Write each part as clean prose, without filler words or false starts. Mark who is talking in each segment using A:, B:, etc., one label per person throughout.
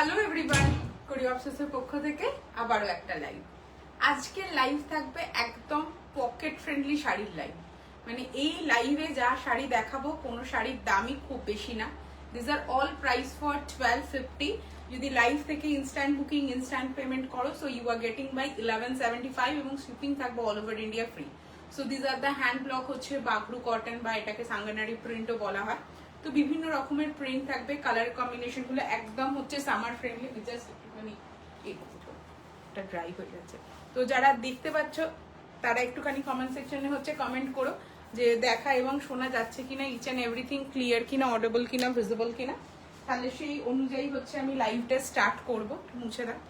A: Hello everyone, কোরি অবসেসের পক্ষ থেকে আবারও একটা লাইভ। আজকের লাইভ থাকবে একদম পকেট ফ্রেন্ডলি শাড়ির লাইভ। মানে এই লাইভে যা শাড়ি দেখাবো কোনো শাড়ির দামই খুব বেশি না। This are all price for 1250। যদি লাইভ থেকে ইনস্ট্যান্ট বুকিং ইনস্ট্যান্ট পেমেন্ট করো so you are getting by 1175 এবং শিপিং থাকবে all over India free. So this are the hand block হচ্ছে বাগরু কটন বা এটাকে সাঙ্গানারি প্রিন্টও বলা হয়। তো বিভিন্ন রকমের প্রিন্ট থাকবে, কালার কম্বিনেশন গুলো একদম হচ্ছে সামার ফ্রেন্ডলি। জাস্ট একটুখানি এটা ড্রাই হয়ে যাচ্ছে। তো যারা দেখতে পাচ্ছ তারা একটুখানি কমেন্ট সেকশনে হচ্ছে কমেন্ট করো যে দেখা এবং শোনা যাচ্ছে কিনা, ইচ অ্যান্ড এভরিথিং ক্লিয়ার কিনা, অডিবল কিনা, ভিজিবল কিনা। তাহলে সেই অনুযায়ী হচ্ছে আমি লাইভটা স্টার্ট করব। মুছে দাও।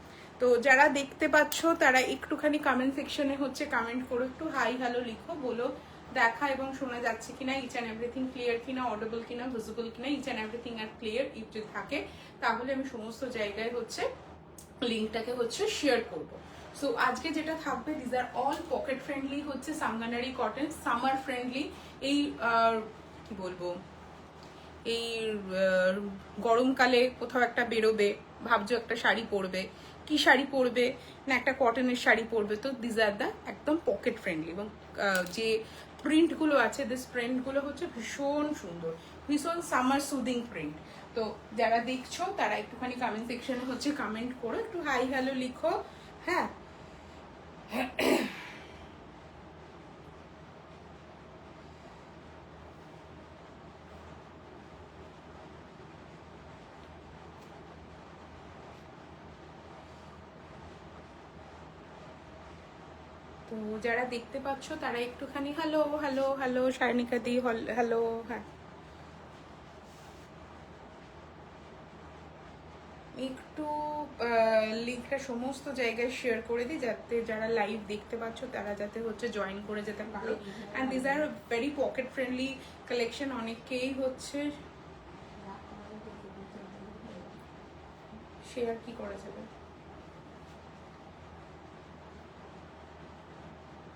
A: তো যারা দেখতে পাচ্ছ তারা একটুখানি কমেন্ট সেকশনে হচ্ছে কমেন্ট করো, একটু হাই হ্যালো লিখো, বলো দেখা এবং শোনা যাচ্ছে কিনা, ইচ অ্যান্ড এভরিথিং ক্লিয়ার কিনা, অডিবল কিনা, ভিজিবল কিনা। Each and everything are clear if যদি থাকে তাহলে আমি সমস্ত জায়গায় হচ্ছে লিঙ্কটাকে হচ্ছে শেয়ার করব। সো আজকে যেটা থাকবে this are all pocket friendly হচ্ছে সাঙ্গানারি কটন, সামার ফ্রেন্ডলি। এই কি বলবো, এই গরমকালে কোথাও একটা বেরোবে, ভাবছো একটা শাড়ি পরবে, কি শাড়ি পরবে না একটা কটনের শাড়ি পরবে, তো দিস আর দ্য একদম পকেট ফ্রেন্ডলি। এবং যে প্রিন্টগুলো আছে, দিস প্রিন্টগুলো হচ্ছে ভীষণ সুন্দর, ভীষণ সামার সুদিং প্রিন্ট। তো যারা দেখছো তারা একটুখানি কমেন্ট সেকশনে হচ্ছে কমেন্ট করো, একটু হাই হ্যালো লিখো। হ্যাঁ, তো যারা দেখতে পাচ্ছ তারা একটুখানি হ্যালো হ্যালো হ্যালো, সায়নিকা দি হ্যালো। হ্যাঁ, একটু লিঙ্কটা সমস্ত জায়গায় শেয়ার করে দিই যাতে যারা লাইভ দেখতে পাচ্ছ তারা যাতে হচ্ছে জয়েন করে যেতে পারো। And this are very pocket friendly collection. অনেকেই হচ্ছে শেয়ার কি করা যাবে,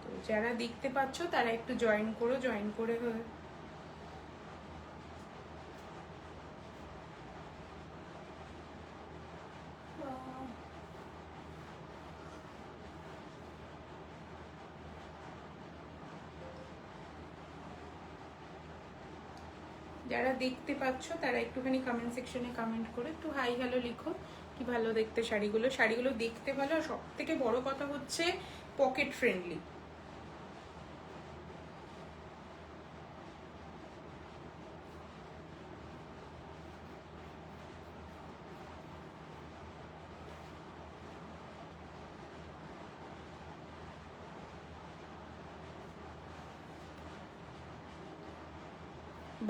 A: তো যারা দেখতে পাচ্ছ তারা একটু জয়েন করো, জয়েন করে যারা দেখতে পাচ্ছ তারা একটুখানি কমেন্ট সেকশনে কমেন্ট করে একটু হাই হ্যালো লিখো। কি ভালো দেখতে শাড়িগুলো, শাড়িগুলো দেখতে ভালো, আর সব থেকে বড় কথা হচ্ছে পকেট ফ্রেন্ডলি।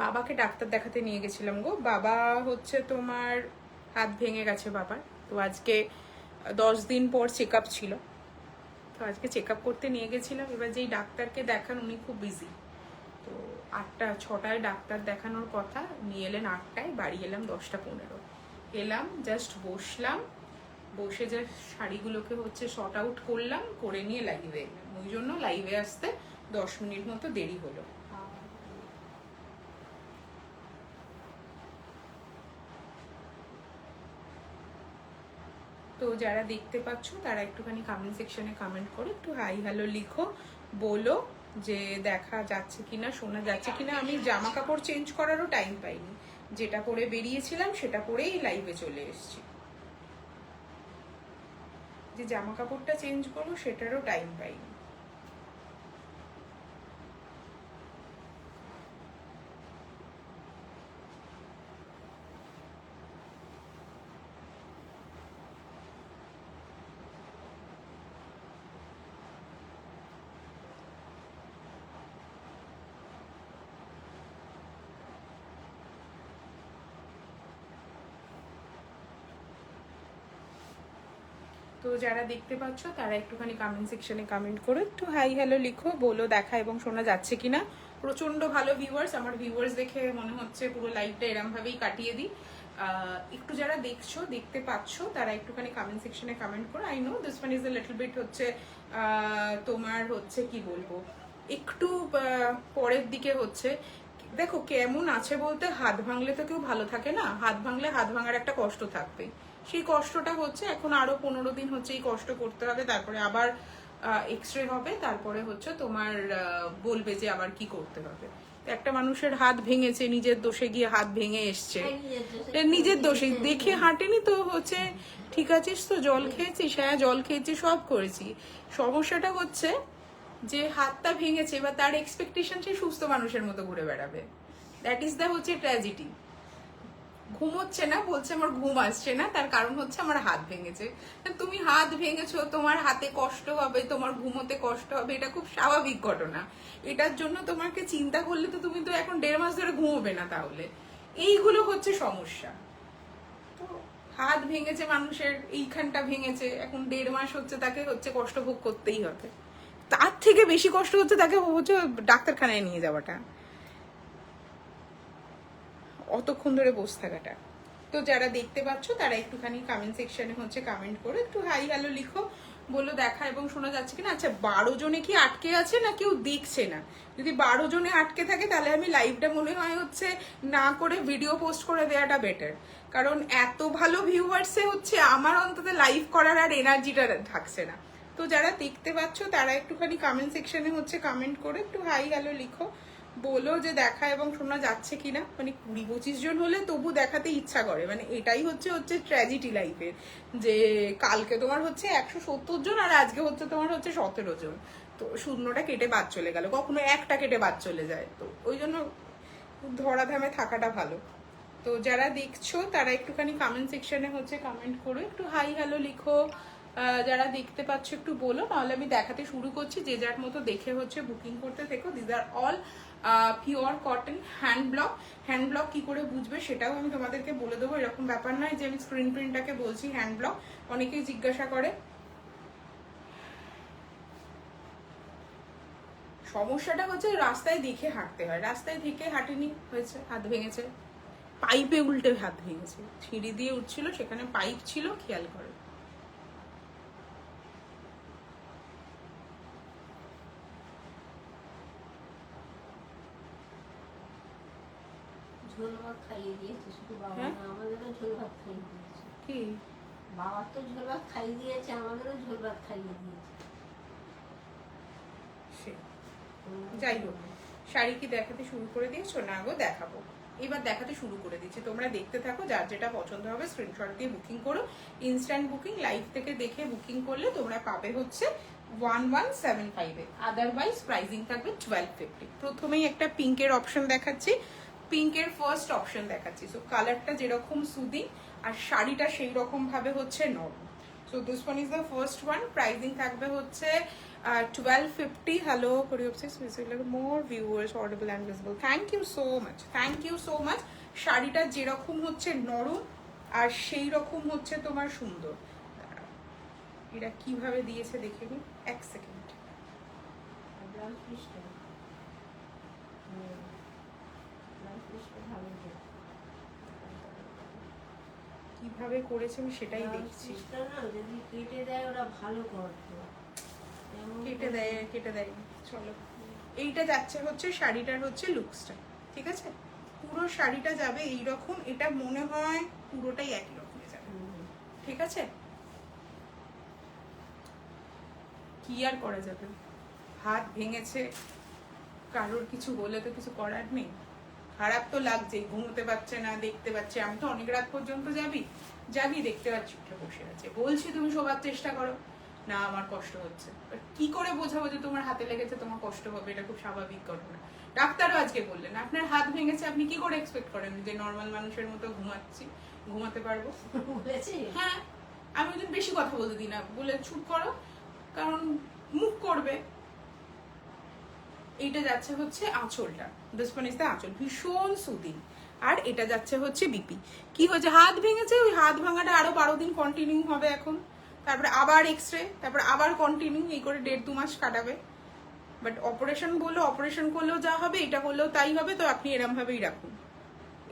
A: বাবাকে ডাক্তার দেখাতে নিয়ে গেছিলাম গো। বাবা হচ্ছে তোমার হাত ভেঙে গেছে বাবার। তো আজকে 10 দিন পর চেক আপ ছিল, তো আজকে চেক আপ করতে নিয়ে গেছিলাম। এবার যেই ডাক্তারকে দেখান উনি খুব বিজি, তো 6টায় ডাক্তার দেখানোর কথা, নিয়ে এলেন 8টায়, বাড়ি এলাম 10টা 15। এলাম জাস্ট বসলাম, বসে যে শাড়িগুলোকে হচ্ছে শর্ট আউট করলাম, করে নিয়ে লাইভে এলাম। ওই জন্য লাইভে আসতে 10 মিনিট মতো দেরি হলো। তো যারা দেখতে পাচ্ছ তারা একটুখানি কমেন্ট সেকশনে কমেন্ট করো, একটু হাই হ্যালো লিখো, বলো যে দেখা যাচ্ছে কিনা, শোনা যাচ্ছে কিনা। আমি জামা কাপড় চেঞ্জ করারও টাইম পাইনি, যেটা পরে বেরিয়েছিলাম সেটা পরেই লাইভে চলে এসেছি। যে জামা কাপড়টা চেঞ্জ করবো সেটারও টাইম পাইনি। তো যারা দেখতে পাচ্ছ তারা একটুখানি কমেন্ট সেকশনে কমেন্ট করো, একটু হাই হ্যালো লিখো, বলো দেখা এবং শোনা যাচ্ছে কিনা। প্রচন্ড ভালো ভিউয়ার্স, আমার ভিউয়ার্স দেখে মনে হচ্ছে পুরো লাইভটা এরম ভাবেই কাটিয়ে দিই। একটু যারা দেখতে পাচ্ছ তারা একটুখানি কমেন্ট সেকশনে কমেন্ট করো। I know this one is a little bit হচ্ছে তোমার হচ্ছে কি বলবো, একটু পরের দিকে হচ্ছে। দেখো কেমন আছে বলতে, হাত ভাঙলে তো কেউ ভালো থাকে না, হাত ভাঙলে হাত ভাঙার একটা কষ্ট থাকবে। সেই কষ্টটা হচ্ছে এখন আরো 15 দিন হচ্ছে এই কষ্ট করতে হবে, তারপরে আবার এক্সরে হবে, তারপরে হচ্ছে তোমার বলবে যে আবার কি করতে হবে। একটা মানুষের হাত ভেঙেছে, নিজের দোষে গিয়ে হাত ভেঙে এসছে, নিজের দোষে দেখে হাঁটেনি তো হচ্ছে ঠিক আছিস তো, জল খেয়েছিস, হ্যাঁ জল খেয়েছি, সব করেছি। সমস্যাটা হচ্ছে যে হাতটা ভেঙেছে, এবার তার এক্সপেকটেশন সে সুস্থ মানুষের মতো ঘুরে বেড়াবে। দ্যাট ইজ দ্য হচ্ছে ট্র্যাজেডি। ঘুমোচ্ছে না, বলছে আমার ঘুম আসছে না, তার কারণ হচ্ছে আমার হাত ভেঙেছে। তুমি হাত ভেঙেছো, তোমার হাতে কষ্ট হবে, তোমার ঘুমোতে কষ্ট হবে, এটা খুব স্বাভাবিক ঘটনা। এটার জন্য তোমাকে চিন্তা করলে তো তুমি তো এখন 1.5 মাস ধরে ঘুমোবে না। তাহলে এইগুলো হচ্ছে সমস্যা। তো হাত ভেঙেছে মানুষের, এইখানটা ভেঙেছে, এখন 1.5 মাস হচ্ছে তাকে হচ্ছে কষ্ট ভোগ করতেই হবে। তার থেকে বেশি কষ্ট হচ্ছে তাকে হচ্ছে ডাক্তারখানায় নিয়ে যাওয়াটা, অতক্ষণ ধরে বসে থাকাটা। তো যারা দেখতে পাচ্ছ তারা একটুখানি কমেন্ট সেকশনে হচ্ছে কমেন্ট করে একটু হাই হ্যালো লিখো, বলো দেখা এবং শোনা যাচ্ছে কিনা। আচ্ছা 12 জনে কি আটকে আছে না কেউ দেখছে না? যদি 12 জনে আটকে থাকে তাহলে আমি লাইভটা মনে হয় হচ্ছে না করে ভিডিও পোস্ট করে দেওয়াটা বেটার, কারণ এত ভালো ভিউয়ার্সে হচ্ছে আমার অন্তত লাইভ করার আর এনার্জিটা থাকছে না। তো যারা দেখতে পাচ্ছ তারা একটুখানি কমেন্ট সেকশনে হচ্ছে কমেন্ট করে একটু হাই হ্যালো লিখো, বলো যে দেখা এবং শোনা যাচ্ছে কিনা। মানে 20-25 জন হলে তবু দেখাতে ইচ্ছা করে, মানে এটাই হচ্ছে ট্র্যাজেডি লাইফের, যে কালকে তোমার হচ্ছে 170 জন আর আজকে হচ্ছে তোমার হচ্ছে 17 জন। তো শূন্যটা কেটে বাদ চলে গেল, কখনো একটা কেটে বাদ চলে যায়, তো ওই জন্য ধরাধামে থাকাটা ভালো। তো যারা দেখছো তারা একটুখানি কমেন্ট সেকশনে হচ্ছে কমেন্ট করো, একটু হাই হ্যালো লিখো। যারা দেখতে পাচ্ছ একটু বলো, নাহলে আমি দেখাতে শুরু করছি। যে যার মতো দেখে হচ্ছে বুকিং করতে থেকো। This are all pure cotton hand block. Hand block কি করে বুঝবে সেটাও আমি তোমাদেরকে বলে দেবো। এরকম ব্যাপার নয় যে আমি স্ক্রিন প্রিন্টটাকে বলছি হ্যান্ড ব্লক, অনেকেই জিজ্ঞাসা করে। সমস্যাটা হচ্ছে রাস্তায় দেখে হাঁটতে হয়, রাস্তায় দেখে হাঁটেনি, হয়েছে হাত ভেঙেছে। পাইপে উল্টে হাত ভেঙেছে, সিঁড়ি দিয়ে উঠছিল, সেখানে পাইপ ছিল, খেয়াল করে।
B: ঝোল ভাত খাইয়ে দিয়েছে, শুধু বাবা না, আমাদেরও ঝোল ভাত খাইয়ে দিয়েছে।
A: কি
B: বাবার তো ঝোল ভাত খাইয়ে দিয়েছে, আমাদেরও ঝোল ভাত খাইয়ে দিয়েছে।
A: যাই হোক, শাড়ি কি দেখাতে শুরু করে দিয়েছো? না গো, দেখাবো, এবার দেখাতে শুরু করে দিচ্ছি। তোমরা দেখতে থাকো, যার যেটা পছন্দ হবে স্ক্রিনশট দিয়ে বুকিং করো। ইনস্ট্যান্ট বুকিং, লাইভ থেকে দেখে বুকিং করলে তোমরা পাবে হচ্ছে 1175 এ, আদারওয়াইজ প্রাইসিং থাকবে 1250। প্রথমেই একটা পিঙ্কের অপশন দেখাচ্ছি, পিঙ্কের ফার্স্ট অপশন দেখাচ্ছি। সো কালারটা যেরকম সুদিং আর শাড়িটা সেই রকম ভাবে হচ্ছে নরম। So this one is the first one, pricing থাকবে হচ্ছে 1250. Hello, could you please more viewers audible and visible? Thank you so much, thank you so much. শাড়িটা যেরকম হচ্ছে নরম আর সেই রকম হচ্ছে তোমার সুন্দর। এটা কিভাবে দিয়েছে দেখে নি, এক সেকেন্ড। কিভাবে করেছে আমি সেটাই দেখছি।
B: যদি কেটে দেয় ওরা ভালো করতো,
A: কেটে দেয়। চলো, এইটা যাচ্ছে হচ্ছে শাড়িটার হচ্ছে লুকসটা, ঠিক আছে? পুরো শাড়িটা যাবে এইরকম, এটা মনে হয় পুরোটাই একই রকমের যাবে, ঠিক আছে? কি আর করা যাবে, হাত ভেঙেছে, কারোর কিছু বলে তো কিছু করার নেই। খারাপ তো লাগছেই, ঘুমোতে পারছে না, দেখতে পাচ্ছে। আমি তো অনেক রাত পর্যন্ত যাবি দেখতে পাচ্ছি উঠে বসে আছে, বলছি তুমি শোবার চেষ্টা করো না, আমার কষ্ট হচ্ছে। কি করে বোঝাবো যে তোমার হাতে লেগেছে তোমার কষ্ট হবে? এটা খুব স্বাভাবিক ঘটনা। ডাক্তারও আজকে বললেন আপনার হাত ভেঙেছে, আপনি কি করে এক্সপেক্ট করেন যে নর্মাল মানুষের মতো ঘুমাতে পারবো? হ্যাঁ, আমি ওই বেশি কথা বলতে দিই না, বলে চুপ করো, কারণ মুখ করবে। এইটা যাচ্ছে হচ্ছে আঁচলটা, দিস ওয়ান ইজ দ্য আঁচল, ভীষণ সুদিং। আর এটা যাচ্ছে হচ্ছে বিপি। কি হয়েছে? হাত ভেঙেছে, ওই হাত ভাঙাটা আরো 12 দিন কন্টিনিউ হবে এখন, তারপরে আবার এক্সরে, তারপরে আবার কন্টিনিউ, এই করে 1.5-2 মাস কাটাবে। বাট অপারেশন অপারেশন করলেও যা হবে, এটা করলেও তাই হবে, তো আপনি এরম ভাবেই রাখুন।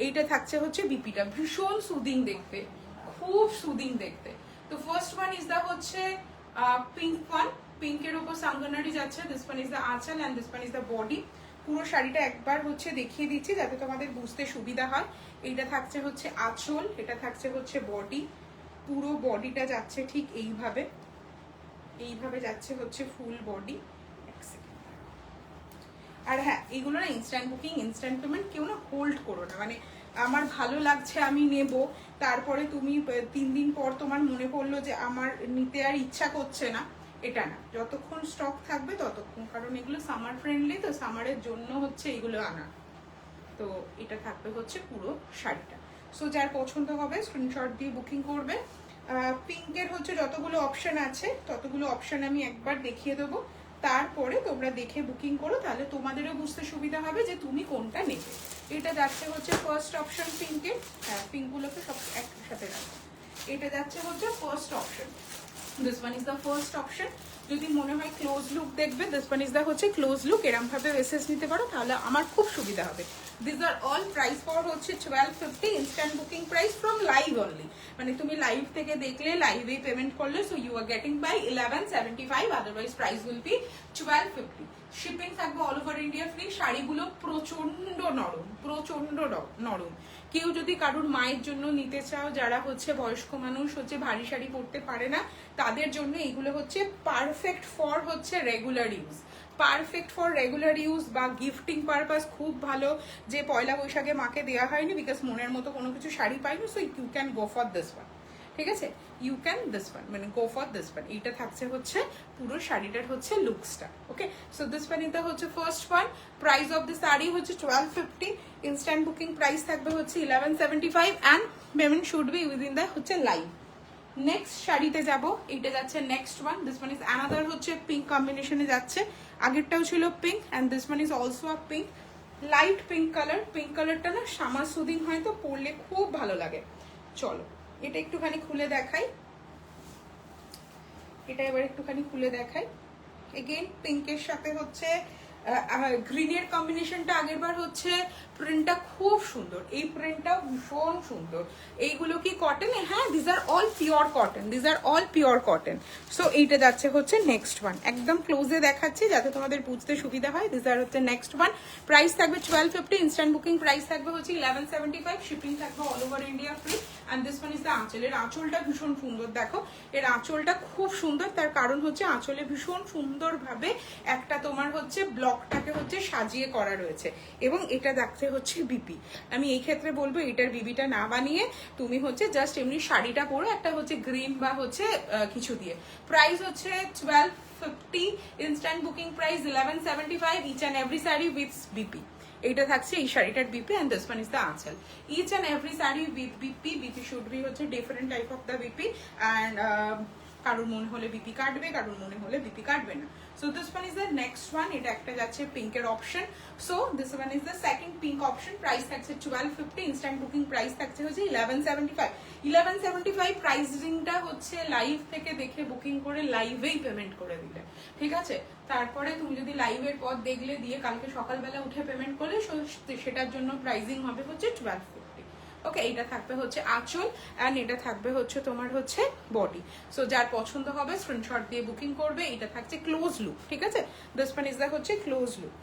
A: এইটা থাকছে হচ্ছে বিপিটা, ভীষণ সুদিং দেখতে, খুব সুদিং দেখতে। তো ফার্স্ট ওয়ান ইজ দা হচ্ছে পিঙ্ক ওয়ান, পিঙ্কের উপর সাঙ্গনারি যাচ্ছে। This one is the aanchal and this one is the body. পুরো শাড়িটা একবার হচ্ছে দেখিয়ে দিচ্ছি যাতে তোমাদের বুঝতে সুবিধা হয়। এইটা থাকছে হচ্ছে আঁচল, এটা থাকছে হচ্ছে বডি, পুরো বডিটা যাচ্ছে ঠিক এইভাবে, এইভাবে যাচ্ছে হচ্ছে ফুল বডি। আর হ্যাঁ, এইগুলো না ইনস্ট্যান্ট বুকিং, ইনস্ট্যান্ট পেমেন্ট, কেউ না হোল্ড করো না। মানে আমার ভালো লাগছে আমি নেব, তারপরে তুমি 3 দিন পর তোমার মনে পড়লো যে আমার নিতে আর ইচ্ছা করছে না, এটা না। যতক্ষণ স্টক থাকবে ততক্ষণ, কারণ এগুলো সামার ফ্রেন্ডলি, তো সামারের জন্য হচ্ছে এগুলো আনা। তো এটা থাকবে হচ্ছে পুরো শাড়িটা। সো যার পছন্দ হবে স্ক্রিনশট দিয়ে বুকিং করবে। পিঙ্কের হচ্ছে যতগুলো অপশন আছে ততগুলো অপশন আমি একবার দেখিয়ে দেবো, তারপরে তোমরা দেখে বুকিং করো, তাহলে তোমাদেরও বুঝতে সুবিধা হবে যে তুমি কোনটা নেবে। এটা যাচ্ছে হচ্ছে ফার্স্ট অপশন পিঙ্কের। হ্যাঁ, পিঙ্কগুলোকে সব একসাথে রাখো। এটা যাচ্ছে হচ্ছে first option, this one is the first option. যদি মনে হয় ক্লোজ লুক দেখবে, দিস ওয়ান ইজ দ্য হচ্ছে ক্লোজ লুক। এরম ভাবে মেসেজ নিতে পারো, তাহলে আমার খুব সুবিধা হবে। This are all price for হচ্ছে 1250, instant booking price from live only. মানে তুমি লাইভ থেকে দেখলে, লাইভে পেমেন্ট করলে, so you are getting by 1175, otherwise price will be 1250। Shipping থাকবে অল ওভার ইন্ডিয়া ফ্রি। শাড়িগুলো প্রচন্ড নরম, প্রচন্ড নরম। কেউ যদি কারোর মায়ের জন্য নিতে চাও, যারা হচ্ছে বয়স্ক মানুষ হচ্ছে ভারী শাড়ি পরতে পারে না, তাদের জন্য এইগুলো হচ্ছে পারফেক্ট ফর হচ্ছে regular use, perfect for regular use বা গিফটিং পারপাস। খুব ভালো যে পয়লা বৈশাখে মাকে দেওয়া হয়নি বিকজ মনের মতো কোনো কিছু শাড়ি পাইনি, so you can go for this one. ঠিক আছে, ইউ ক্যান দিস ওয়ান, মানে গো ফর দিস ওয়ান। এইটা থাকছে হচ্ছে পুরো শাড়িটার হচ্ছে লুকসটা। ওকে, সো দিস ওয়ান এটা হচ্ছে first one. Price of the sari হচ্ছে 1250, ইনস্ট্যান্ট বুকিং প্রাইস থাকবে হচ্ছে 1175 and payment should be within the হচ্ছে লাইভ। নেক্সট শাড়িতে যাব, এইটা যাচ্ছে next one. This one is another হচ্ছে পিঙ্ক কম্বিনেশনে যাচ্ছে। আগেরটাও ছিল pink and this one is also a pink, light pink colour. Pink কালারটা না সামার সুদিং হয়, তো পরলে খুব ভালো লাগে। চলো এটা একটুখানি খুলে দেখাই, এটা এবার একটুখানি খুলে দেখাই। এগেইন পিঙ্কের সাথে হচ্ছে গ্রিনের কম্বিনেশনটা আগের বার হচ্ছে। প্রিন্টটা খুব সুন্দর, এই প্রিন্টটাও ভীষণ সুন্দর। এইগুলো কি কটন? হ্যাঁ, this are all pure cotton, this are all pure cotton. So এইটা যাচ্ছে হচ্ছে নেক্সট ওয়ান, একদম ক্লোজে দেখাচ্ছি যাতে তোমাদের বুঝতে সুবিধা হয়। দিস আর হচ্ছে নেক্সট ওয়ান। প্রাইস থাকবে 1250, ইনস্ট্যান্ট বুকিং প্রাইস থাকবে হচ্ছে 1175, শিপিং থাকবে all over India free. And this one is the আঁচল। এর আঁচলটা ভীষণ সুন্দর, দেখো এর আঁচলটা খুব সুন্দর। তার কারণ হচ্ছে আঁচলে ভীষণ সুন্দরভাবে একটা তোমার হচ্ছে ব্লকটাকে হচ্ছে সাজিয়ে করা রয়েছে, এবং এটা দেখতে হচ্ছে বিপি। আমি এই ক্ষেত্রে বলবো এটার বিবিটা না বানিয়ে তুমি হচ্ছে জাস্ট এমনি শাড়িটা পরো একটা হচ্ছে গ্রিন বা হচ্ছে কিছু দিয়ে। প্রাইস হচ্ছে 1250, instant booking price 1175, each and every sari with BP. এইটা থাকছে এই শাড়িটার BP and this one is the আঁচল। Each and every sari with BP. BP should be হচ্ছে different type of the BP, and কারোর মনে হলে বিপি কাটবে, কারোর মনে হলে বিপি কাটবে না। So this one is the next one. এটা একটা যাচ্ছে পিঙ্কের option. So this one is the second pink option. Price থাকছে 1250, ইনস্ট্যান্ট বুকিং প্রাইস থাকছে হচ্ছে 1175। 1175 প্রাইসিংটা হচ্ছে লাইভ থেকে দেখে বুকিং করে লাইভেই পেমেন্ট করে দিলে, ঠিক আছে? তারপরে তুমি যদি লাইভের পর দেখলে দিয়ে কালকে সকালবেলা উঠে পেমেন্ট করলে সেটার জন্য প্রাইসিং হবে হচ্ছে 1250। ওকে, এটা থাকবে হচ্ছে আঁচল অ্যান্ড এটা থাকবে হচ্ছে তোমার হচ্ছে বডি। সো যার পছন্দ হবে স্ক্রিনশট দিয়ে বুকিং করবে। এটা থাকছে ক্লোজ লুক, ঠিক আছে? দিস ওয়ান ইজ দ্য হচ্ছে ক্লোজ লুক।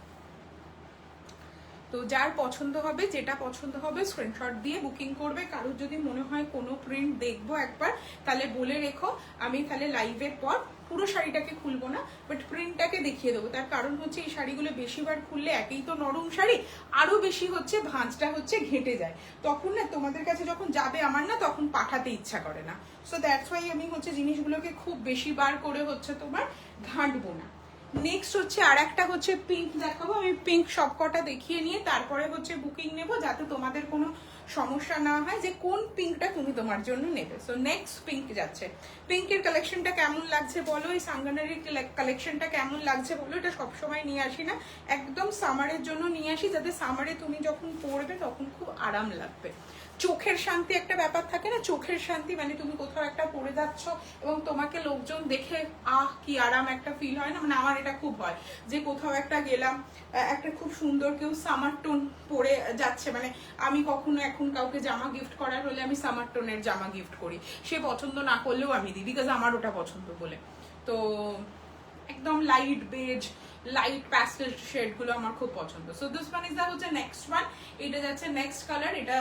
A: তো যার পছন্দ হবে, যেটা পছন্দ হবে স্ক্রিনশট দিয়ে বুকিং করবে। কারোর যদি মনে হয় কোনো প্রিন্ট দেখবো একবার, তাহলে বলে রেখো, আমি তাহলে লাইভের পর পুরো শাড়িটাকে খুলবো না, বাট প্রিন্টটাকে দেখিয়ে দেবো। তার কারণ হচ্ছে এই শাড়িগুলো বেশিবার খুললে, একেই তো নরম শাড়ি, আরো বেশি হচ্ছে ভাঁজটা হচ্ছে ঘেঁটে যায়। তখন না তোমাদের কাছে যখন যাবে আমার না, তখন পাঠাতে ইচ্ছা করে না। সো দ্যাটস ওয়াই আমি হচ্ছে জিনিসগুলোকে খুব বেশি বার করে হচ্ছে তোমার ঘাঁটবো না। নেক্সট হচ্ছে আর একটা হচ্ছে পিঙ্ক দেখাবো। আমি পিঙ্ক সবকটা দেখিয়ে নিয়ে তারপরে হচ্ছে বুকিং নেব, যাতে তোমাদের কোনো সমস্যা না হয় যে কোন পিঙ্কটা তুমি তোমার জন্য নেবে। সো নেক্সট পিঙ্ক যাচ্ছে। পিঙ্কের কালেকশনটা কেমন লাগছে বলো, এই সাঙ্গানারির কালেকশনটা কেমন লাগছে বলো। এটা সবসময় নিয়ে আসি না, একদম সামারের জন্য নিয়ে আসি, যাতে সামারে তুমি যখন পরবে তখন খুব আরাম লাগবে। চোখের শান্তি একটা ব্যাপার থাকে না, চোখের শান্তি মানে তুমি কোথাও একটা পরে যাচ্ছ এবং তোমাকে লোকজন দেখে কি আরাম একটা ফিল হয় না, মানে আমার এটা খুব হয় যে কোথাও একটা গেলাম, একটা খুব সুন্দর কেউ সামার টোন পরে যাচ্ছে, মানে আমি কখনো এখন কাউকে জামা গিফট করার হলে আমি সামার টোনের জামা গিফট করি, সে পছন্দ না করলেও আমি দিই, বিকজ আমার ওটা পছন্দ বলে। তো একদম লাইট বেজ, লাইট প্যাস্টেল শেডগুলো আমার খুব পছন্দ। So this one is the হচ্ছে নেক্সট ওয়ান। এটা যাচ্ছে নেক্সট কালার, এটা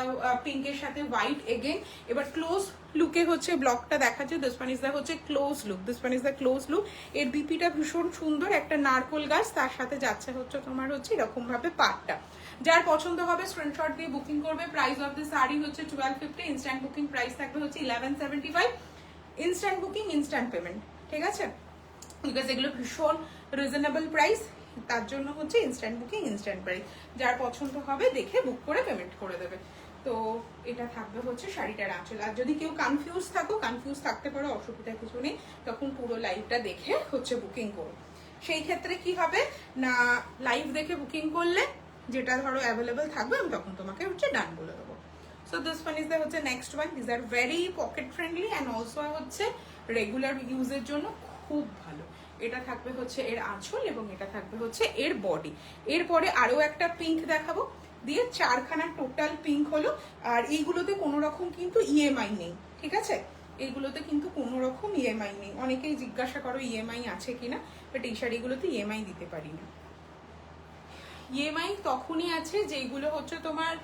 A: পিঙ্কের সাথে হোয়াইট এগেন। এবার ক্লোজ লুকে হচ্ছে ব্লকটা দেখাচ্ছে। দিস ওয়ান ইজ দা হচ্ছে close look, this one is the close look. এর বিপিটা ভীষণ সুন্দর, একটা নারকোল গাছ, তার সাথে যাচ্ছে হচ্ছে তোমার হচ্ছে এরকম ভাবে পাটটা। যার পছন্দ হবে স্ক্রিনশট দিয়ে বুকিং করবে। প্রাইস অফ দিস শাড়ি হচ্ছে 1250, ইনস্ট্যান্ট বুকিং প্রাইস থাকবে হচ্ছে 1175। ইনস্ট্যান্ট বুকিং ইনস্ট্যান্ট পেমেন্ট, ঠিক আছে, বিকজ এগুলো ভীষণ রিজনেবল প্রাইস, তার জন্য হচ্ছে ইনস্ট্যান্ট বুকিং ইনস্ট্যান্ট প্রাইস। যার পছন্দ হবে দেখে বুক করে পেমেন্ট করে দেবে। তো এটা থাকবে হচ্ছে শাড়িটার আঁচল। আর যদি কেউ কনফিউজ থাকতে পারো, অসুবিধা কিছু নেই, তখন পুরো লাইভটা দেখে হচ্ছে বুকিং করো। সেই ক্ষেত্রে কি হবে না, লাইভ দেখে বুকিং করলে যেটা ধরো অ্যাভেলেবেল থাকবে আমি তখন তোমাকে হচ্ছে ডান বলে দেবো। So this one is the হচ্ছে next one. This are very pocket friendly and also হচ্ছে রেগুলার ইউজের জন্য খুব ভালো। এটা থাকবে হচ্ছে এর আঁচল এবং এটা থাকবে হচ্ছে এর বডি। এরপরে আরো একটা পিঙ্ক দেখাবো, দিয়ে চারখানা টোটাল পিঙ্ক হলো। আর এইগুলোতে কোনো রকম কিন্তু ইএমআই নেই, ঠিক আছে, এইগুলোতে কিন্তু কোনো রকম ইএমআই নেই। অনেকেই জিজ্ঞাসা করো ইএমআই আছে কিনা, বাট এই শাড়িগুলোতে ইএমআই দিতে পারি না। ইএমআই তখনই আছে যেইগুলো হচ্ছে তোমার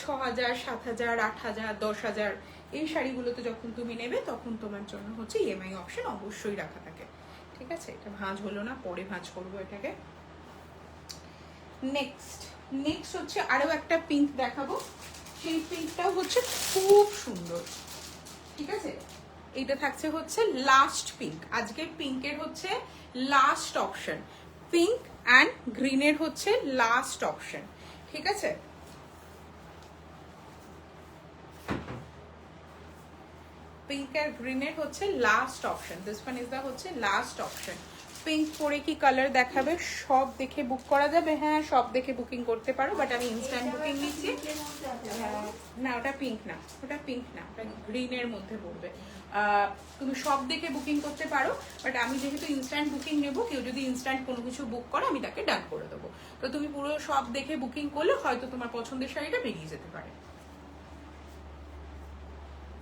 A: 6000, 7000, 8000, 10000 এই শাড়িগুলোতে যখন তুমি নেবে তখন তোমার জন্য হচ্ছে ইএমআই অপশন অবশ্যই রাখা থাকে, ঠিক আছে। এটা ভাঁজ হলো না, পরে ভাঁজ করবো এটাকে। নেক্সট হচ্ছে আরো একটা পিঙ্ক দেখাবো। সেই পিঙ্কটাও হচ্ছে খুব সুন্দর, ঠিক আছে। এটা থাকছে হচ্ছে লাস্ট পিঙ্ক, আজকের পিঙ্কের হচ্ছে লাস্ট অপশন। পিঙ্ক অ্যান্ড গ্রিনের হচ্ছে লাস্ট অপশন, ঠিক আছে। পিঙ্ক আর গ্রিনের হচ্ছে last option. This one is the হচ্ছে লাস্ট অপশন। পিঙ্ক পরে কি কালার দেখাবে, সব দেখে বুক করা যাবে? হ্যাঁ, সব দেখে বুকিং করতে পারো, বাট আমি ইনস্ট্যান্ট বুকিং নিচ্ছি। না, ওটা পিঙ্ক না, ওটা গ্রিনের মধ্যে পড়বে। তুমি সব দেখে বুকিং করতে পারো, বাট আমি যেহেতু ইনস্ট্যান্ট বুকিং নেবো, কেউ যদি ইনস্ট্যান্ট কোনো কিছু বুক করে আমি তাকে ডান করে দেবো। তো তুমি পুরো সব দেখে বুকিং করলে হয়তো তোমার পছন্দের শাড়িটা বেরিয়ে যেতে পারে।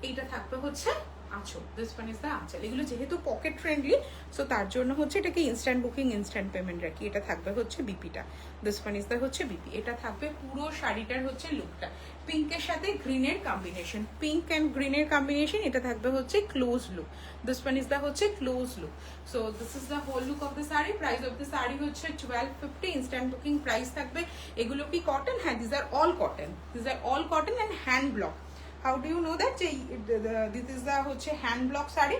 A: এইটা থাকবে হচ্ছে আঁচল, দিস ওয়ান ইজ দা আঁচল। এগুলো যেহেতু পকেট ফ্রেন্ডলি, সো তার জন্য হচ্ছে এটাকে ইনস্ট্যান্ট বুকিং ইনস্ট্যান্ট পেমেন্ট রাখি। এটা থাকবে হচ্ছে বিপিটা, দিস ওয়ান ইজ দা হচ্ছে বিপি। এটা থাকবে পুরো শাড়িটার হচ্ছে লুকটা পিঙ্কের সাথে গ্রিনের কম্বিনেশন, পিঙ্ক অ্যান্ড গ্রিনের কম্বিনেশন। এটা থাকবে হচ্ছে close look, this one is the হচ্ছে close look. So this is the whole look of the sari. Price of the sari হচ্ছে 1250, ইনস্ট্যান্ট বুকিং প্রাইস থাকবে। এগুলো কি কটন? হ্যাঁ, this are all cotton, this are all cotton and hand block. How do you know that যে this is the হচ্ছে hand block শাড়ি?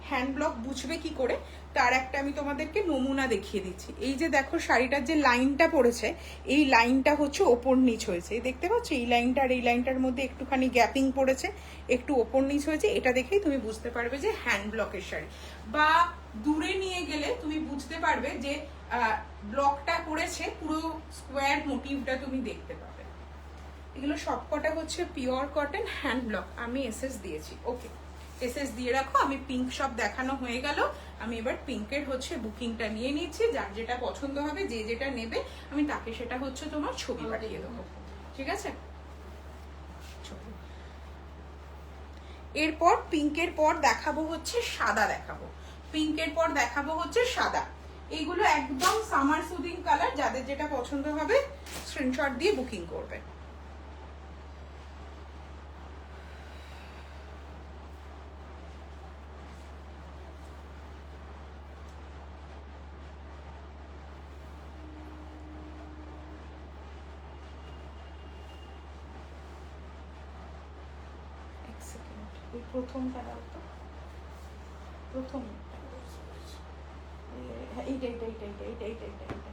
A: Hand block বুঝবে কি করে, তার একটা আমি তোমাদেরকে নমুনা দেখিয়ে দিচ্ছি। এই যে দেখো শাড়িটার যে লাইনটা পড়েছে, এই লাইনটা হচ্ছে ওপর নিচ হয়েছে, দেখতে পাচ্ছ? এই লাইনটা আর এই লাইনটার মধ্যে একটুখানি গ্যাপিং পড়েছে, একটু ওপর নিচ হয়েছে। এটা দেখেই তুমি বুঝতে পারবে যে হ্যান্ড ব্লকের শাড়ি। বা দূরে নিয়ে গেলে তুমি বুঝতে পারবে যে ব্লকটা করেছে, পুরো স্কোয়ার মোটিভটা তুমি দেখতে পাবে। এগুলো সবকটা হচ্ছে পিওর কটন হ্যান্ড ব্লক। আমি এসএস দিয়েছি, ওকে, এসএস দিয়ে রাখো। আমি পিঙ্ক সব দেখানো হয়ে গেল, আমি এবার পিঙ্কের হচ্ছে বুকিংটা নিয়ে নিচ্ছি। যার যেটা পছন্দ হবে, যে যেটা নেবে, আমি তাকে সেটা হচ্ছে তোমার ছবি পাঠিয়ে দেবো, ঠিক আছে। এরপর পিঙ্কের পর দেখাবো হচ্ছে সাদা, দেখাবো পিঙ্কের পর দেখাবো হচ্ছে সাদা। এইগুলো একদম সামার সুদিং কালার, যাদের যেটা পছন্দ হবে স্ক্রিনশট দিয়ে বুকিং করবে। প্রথমটা দাও তো, প্রথম এইটা এইটা এইটা এইটা এইটা এইটা এইটা এইটা।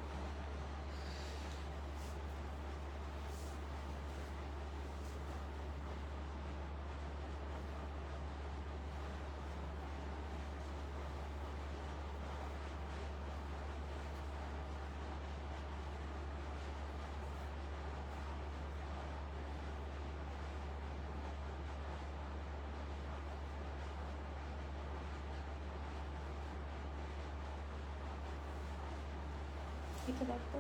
A: এটা দেখো,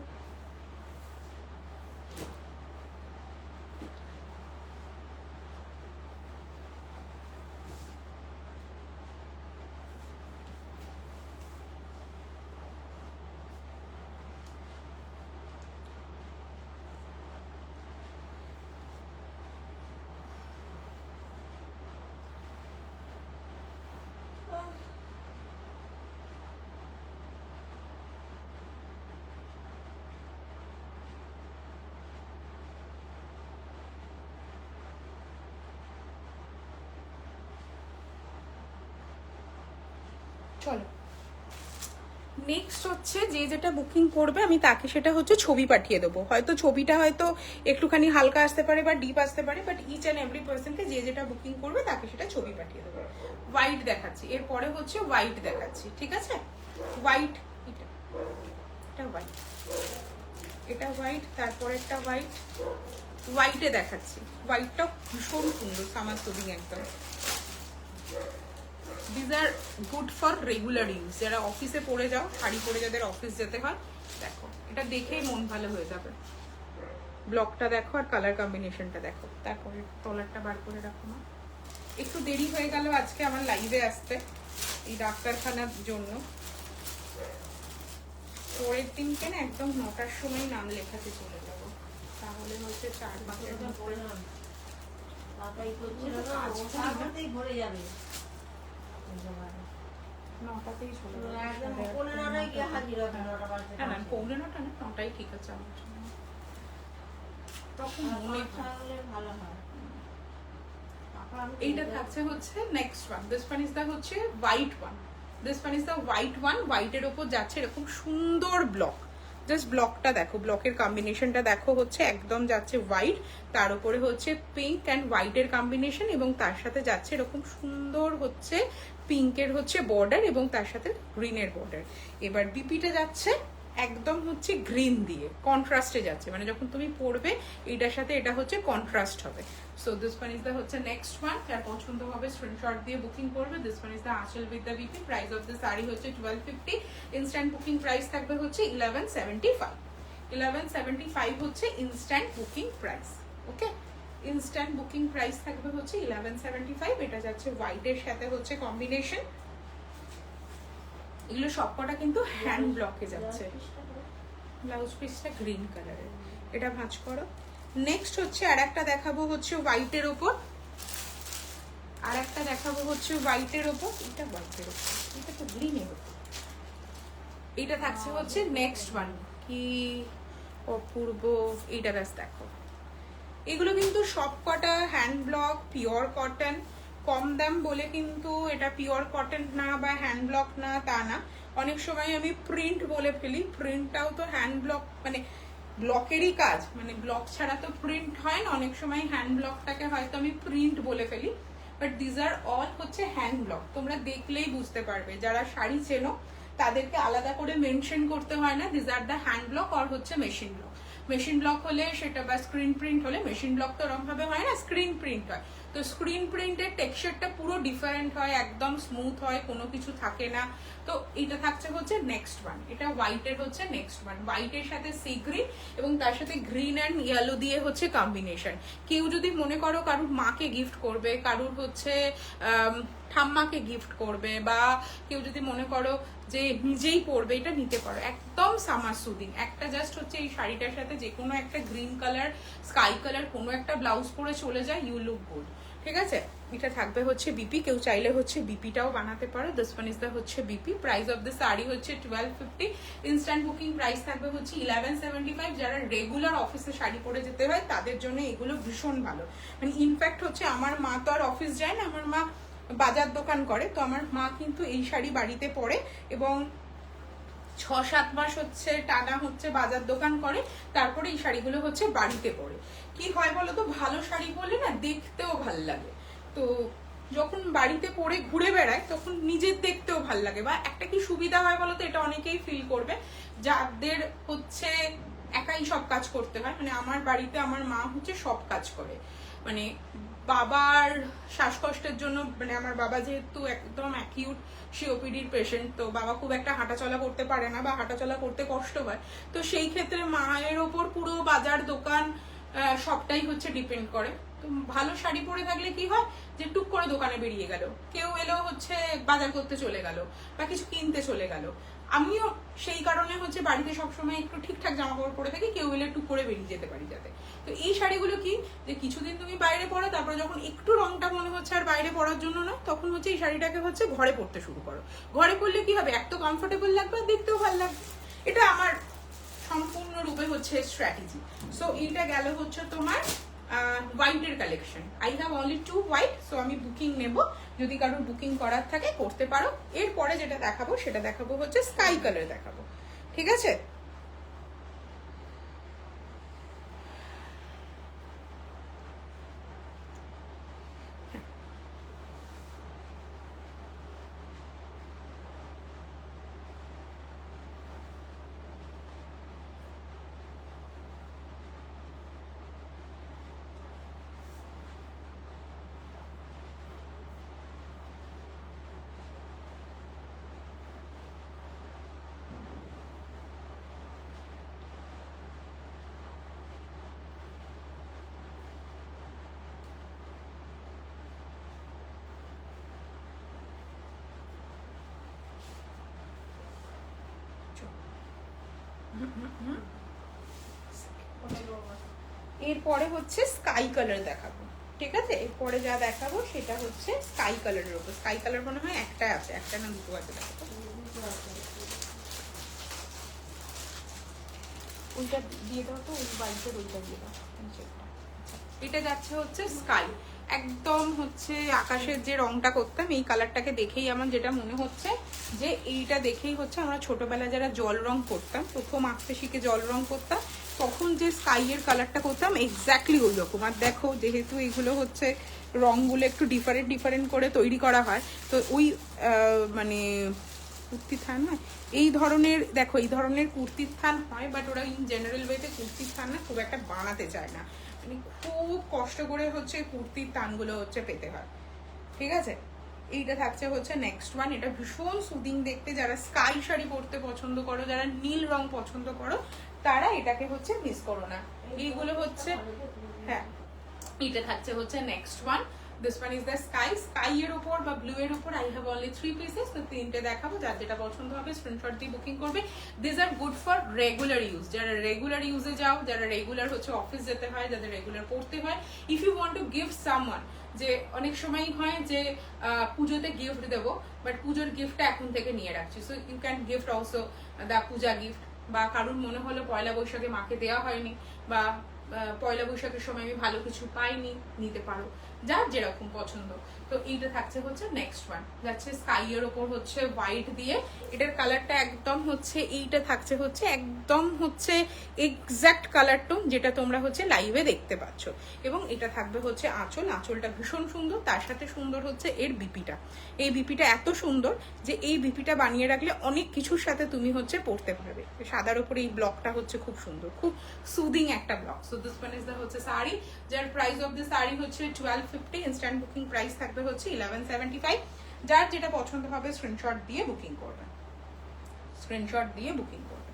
A: চলো নেক্সট হচ্ছে যে যেটা বুকিং করবে আমি তাকে সেটা হচ্ছে ছবি পাঠিয়ে দেবো। হয়তো ছবিটা হয়তো একটুখানি হালকা আসতে পারে বা ডিপ আসতে পারে, বাট ইচ অ্যান্ড এভরি পার্সনকে যে যেটা বুকিং করবে তাকে সেটা ছবি পাঠিয়ে দেবো। হোয়াইট দেখাচ্ছি, এরপরে হচ্ছে হোয়াইট দেখাচ্ছি, ঠিক আছে? হোয়াইট, এটা হোয়াইট, এটা হোয়াইট, তারপরে একটা হোয়াইট, হোয়াইটে দেখাচ্ছি। হোয়াইটটাও ভীষণ সুন্দর, সামার সুদিং একদম। This are good for regular use, যারা অফিসে পরে যাও, শাড়ি পরে যাদের অফিস যেতে হয়, দেখো এটা দেখেই মন ভালো হয়ে যাবে। ব্লকটা দেখো আর কালার কম্বিনেশনটা দেখো। তারপরে তলারটা বার করে রাখো না। একটু দেরি হয়ে গেল আজকে আমার লাইভে আসতে এই ডাক্তারখানার জন্য। পরের দিনকে না একদম 9টার সময় নাম লেখাতে চলে যাব, তাহলে হচ্ছে 4 মাসের মধ্যে
B: ভরে যাবে।
A: 9টাতেই চলে যাবো।
B: একদম 9:15 গিয়ে হাজির হবে, 9টা বাজতে।
A: না না 9:45 না, 9টাই ঠিক আছে আমার জন্য। তখন মনে
B: তাহলে ভালো হয়।
A: এইটা থাকছে হচ্ছে next one. This one is the হচ্ছে white one. This one is the white one. হোয়াইটের ওপর যাচ্ছে এরকম সুন্দর ব্লক। জাস্ট ব্লকটা দেখো, ব্লকের কম্বিনেশনটা দেখো, হচ্ছে একদম যাচ্ছে হোয়াইট, তার উপরে হচ্ছে পিঙ্ক অ্যান্ড হোয়াইটের কম্বিনেশন, এবং তার সাথে যাচ্ছে এরকম সুন্দর হচ্ছে পিঙ্কের হচ্ছে বর্ডার এবং তার সাথে গ্রিনের বর্ডার। এবার বিপিটা যাচ্ছে একদম হচ্ছে গ্রিন দিয়ে, কন্ট্রাস্টে যাচ্ছে, মানে যখন তুমি পরবে এটার সাথে এটা হচ্ছে কন্ট্রাস্ট হবে। So this one is the হচ্ছে নেক্সট ওয়ান। যার পছন্দ হবে স্ক্রিনশট দিয়ে বুকিং করবে। This one is the aanchal with the BP. Price of the sari হচ্ছে 1250। ইনস্ট্যান্ট বুকিং প্রাইস থাকবে হচ্ছে 1175। 1175 হচ্ছে ইনস্ট্যান্ট বুকিং প্রাইস। ওকে, ইনস্ট্যান্ট বুকিং প্রাইস থাকবে হচ্ছে 1175। এটা যাচ্ছে হোয়াইটের সাথে হচ্ছে কম্বিনেশন। এগুলো সবকটা কিন্তু হ্যান্ড ব্লকে যাচ্ছে। ব্লাউজ পিসটা গ্রিন কালারের, এটা ভাঁজ করো। নেক্সট হচ্ছে আর একটা দেখাবো হচ্ছে হোয়াইটের ওপর, আর একটা দেখাবো হচ্ছে হোয়াইটের ওপর। এটা হোয়াইটের ওপর, এটা তো গ্রিনের ওপর। এটা থাকছে হচ্ছে নেক্সট ওয়ান। কি অপূর্ব, এইটা ব্যাস দেখো। এগুলো কিন্তু সবকটা হ্যান্ড ব্লক, পিওর কটন। কম দাম বলে কিন্তু এটা পিওর কটন না বা হ্যান্ড ব্লক না তা না। অনেক সময় আমি প্রিন্ট বলে ফেলি, প্রিন্টটাও তো হ্যান্ড ব্লক, মানে ব্লকেরই কাজ, মানে ব্লক ছাড়া তো প্রিন্ট হয় না। অনেক সময় হ্যান্ড ব্লকটাকে হয়তো আমি প্রিন্ট বলে ফেলি, বাট দিজ আর অল হচ্ছে হ্যান্ড ব্লক। তোমরা দেখলেই বুঝতে পারবে, যারা শাড়ি চেনো তাদেরকে আলাদা করে মেনশন করতে হয় না these are the hand block or হচ্ছে মেশিন ব্লক। মেশিন ব্লক হলে সেটা বা স্ক্রিন প্রিন্ট হলে, মেশিন ব্লক তো এরকম ভাবে হয় না, স্ক্রিন প্রিন্ট হয়। তো স্ক্রিন প্রিন্টের টেক্সচারটা পুরো ডিফারেন্ট হয়, একদম স্মুথ হয়, কোনো কিছু থাকে না। তো এটা থাকছে হচ্ছে নেক্সট ওয়ান। এটা হোয়াইটের হচ্ছে নেক্সট ওয়ান। হোয়াইটের সাথে সি গ্রিন এবং তার সাথে গ্রিন অ্যান্ড ইয়েলো দিয়ে হচ্ছে কম্বিনেশন। কেউ যদি মনে করো কারুর মাকে গিফট করবে, কারুর হচ্ছে ঠাম্মাকে গিফট করবে, বা কেউ যদি মনে করো যে নিজেই পরবে, এটা নিতে পারো। একদম সামার সুদিং। একটা জাস্ট হচ্ছে এই শাড়িটার সাথে যে কোনো একটা গ্রিন কালার, স্কাই কালার কোনো একটা ব্লাউজ পরে চলে যায়, ইউ লুক গুড। ঠিক আছে, এটা থাকবে হচ্ছে বিপি। কেউ চাইলে হচ্ছে বিপিটাও বানাতে পারো। দিস ওয়ান ইজ দা হচ্ছে BP. Price of the sari হচ্ছে 1250। ইনস্ট্যান্ট বুকিং প্রাইস থাকবে হচ্ছে 1175। যারা রেগুলার অফিসে শাড়ি পরে যেতে হয় তাদের জন্য এগুলো ভীষণ ভালো। মানে ইনফ্যাক্ট হচ্ছে আমার মা তো আর অফিস যায় না, আমার মা বাজার দোকান করে, তো আমার মা কিন্তু এই শাড়ি বাড়িতে পরে এবং 6-7 মাস হচ্ছে টানা হচ্ছে বাজার দোকান করে, তারপরে এই শাড়িগুলো হচ্ছে বাড়িতে পরে। কি হয় বলতো, ভালো শাড়ি পরলে না দেখতেও ভাল লাগে। তো যখন বাড়িতে পরে ঘুরে বেড়ায় তখন নিজের দেখতেও ভাল লাগে। বা একটা কি সুবিধা হয় বলতো, এটা অনেকেই ফিল করবে যাদের হচ্ছে একাই সব কাজ করতে হয়। মানে আমার বাড়িতে আমার মা হচ্ছে সব কাজ করে, মানে বাবার শ্বাসকষ্টের জন্য, মানে আমার বাবা যেহেতু একদম অ্যাকিউট সিওপিডির পেশেন্ট, তো বাবা খুব একটা হাঁটাচলা করতে পারে না বা হাঁটাচলা করতে কষ্ট হয়। তো সেই ক্ষেত্রে মায়ের ওপর পুরো বাজার দোকান সবটাই হচ্ছে ডিপেন্ড করে। তো ভালো শাড়ি পরে থাকলে কি হয় যে টুক করে দোকানে বেরিয়ে গেল, কেউ এলো হচ্ছে বাজার করতে চলে গেল বা কিছু কিনতে চলে গেল। আমিও সেই কারণে হচ্ছে বাড়িতে সবসময় একটু ঠিকঠাক জামা কাপড় পরে থাকি, কেউ এলে টুক করে বেরিয়ে যেতে পারি যাতে। তো এই শাড়িগুলো কি যে কিছুদিন তুমি বাইরে পরো, তারপরে যখন একটু রংটা মনে হচ্ছে আর বাইরে পরার জন্য না, তখন হচ্ছে এই শাড়িটাকে হচ্ছে ঘরে পরতে শুরু করো। ঘরে পরলে কি হবে, এক তো কমফোর্টেবল লাগবে আর দেখতেও ভালো লাগবে। এটা আমার সম্পূর্ণরূপে হচ্ছে স্ট্র্যাটেজি। সো এইটা গেল হচ্ছে তোমার হোয়াইটের collection. I have only 2 white, so আমি বুকিং নেব। যদি কারোর বুকিং করার থাকে করতে পারো। এরপরে যেটা দেখাবো সেটা দেখাবো হচ্ছে স্কাই কালার দেখাবো, ঠিক আছে? এরপরে হচ্ছে স্কাই কালার দেখাবো, ঠিক আছে? এরপরে যা দেখাবো সেটা হচ্ছে স্কাই কালারের উপর। স্কাই কালার মনে হয় একটা আছে, একটা না দুটো আছে, দেখাবো। ওইটা দিয়ে দাও তো, ওই বাড়িতে ওইটা দিয়ে দাও। এটা যাচ্ছে হচ্ছে স্কাই, একদম হচ্ছে আকাশের যে রংটা করতাম এই কালারটাকে দেখেই আমার যেটা মনে হচ্ছে যে এইটা দেখেই হচ্ছে আমরা ছোটবেলায় যারা জল রং করতাম, প্রথম আঁকতে শিখে জল রং করতাম, তখন যে স্কাইয়ের কালারটা করতাম এক্স্যাক্টলি ওই রকম। আর দেখো যেহেতু এইগুলো হচ্ছে রংগুলো একটু ডিফারেন্ট করে তৈরি করা হয়, তো ওই মানে কুর্তি থান না এই ধরনের, দেখো এই ধরনের কুর্তির থান হয়, বাট ওরা ইন জেনারেল ওয়েতে কুর্তির থান না খুব একটা বানাতে চায় না, মানে খুব কষ্ট করে হচ্ছে কুর্তির থানগুলো হচ্ছে পেতে হয়, ঠিক আছে? এইটা থাকছে হচ্ছে নেক্সট ওয়ান। এটা ভীষণ সুদিং দেখতে, যারা স্কাই শাড়ি পরতে পছন্দ করো, যারা নীল রং পছন্দ করো, তারা এটাকে হচ্ছে মিস করো না। এইগুলো হচ্ছে, হ্যাঁ এটা থাকছে হচ্ছে next one. This one is the sky. Sky এর উপর বা ব্লু এর উপর I have only 3 pieces, তো তিনটে দেখাবো, যার যেটা পছন্দ হবে স্ক্রিনশট দিয়ে বুকিং করবে। These are good for regular use, যারা রেগুলার ইউজে যাও, যারা রেগুলার হচ্ছে অফিস যেতে হয়, যাদের রেগুলার পড়তে হয়। If you want to give someone, যে অনেক সময় হয় যে পুজোতে গিফট দেবো, বাট পুজোর গিফটটা এখন থেকে নিয়ে রাখছি, so you can gift also the Puja gift. বা কারুর মনে হলো পয়লা বৈশাখে মাকে দেওয়া হয়নি, বা পয়লা বৈশাখের সময় আমি ভালো কিছু পাইনি, নিতে পারো, যার যেরকম পছন্দ। তো এইটা থাকছে হচ্ছে নেক্সট ওয়ান, যাচ্ছে স্কাই এর ওপর হচ্ছে হোয়াইট দিয়ে। এটার কালারটা একদম হচ্ছে, এইটা থাকছে হচ্ছে একদম হচ্ছে এক্স্যাক্ট কালার টোন যেটা তোমরা হচ্ছে লাইভে দেখতে পাচ্ছ। এবং এটা থাকবে হচ্ছে আঁচল, আঁচলটা ভীষণ সুন্দর, তার সাথে সুন্দর হচ্ছে এর বিপিটা। এই বিপিটা এত সুন্দর যে এই বিপিটা বানিয়ে রাখলে অনেক কিছুর সাথে তুমি হচ্ছে পড়তে পারবে। সাদার উপরে এই ব্লকটা হচ্ছে খুব সুন্দর, খুব সুদিং একটা block. So this one is the হচ্ছে শাড়ি, যার প্রাইস অফ দ্য শাড়ি হচ্ছে 1250, ইনস্ট্যান্ট বুকিং প্রাইস থাকবে হচ্ছে 1175। যার যেটা পছন্দ হবে স্ক্রিনশট দিয়ে বুকিং করবেন, স্ক্রিনশট দিয়ে বুকিং করবেন।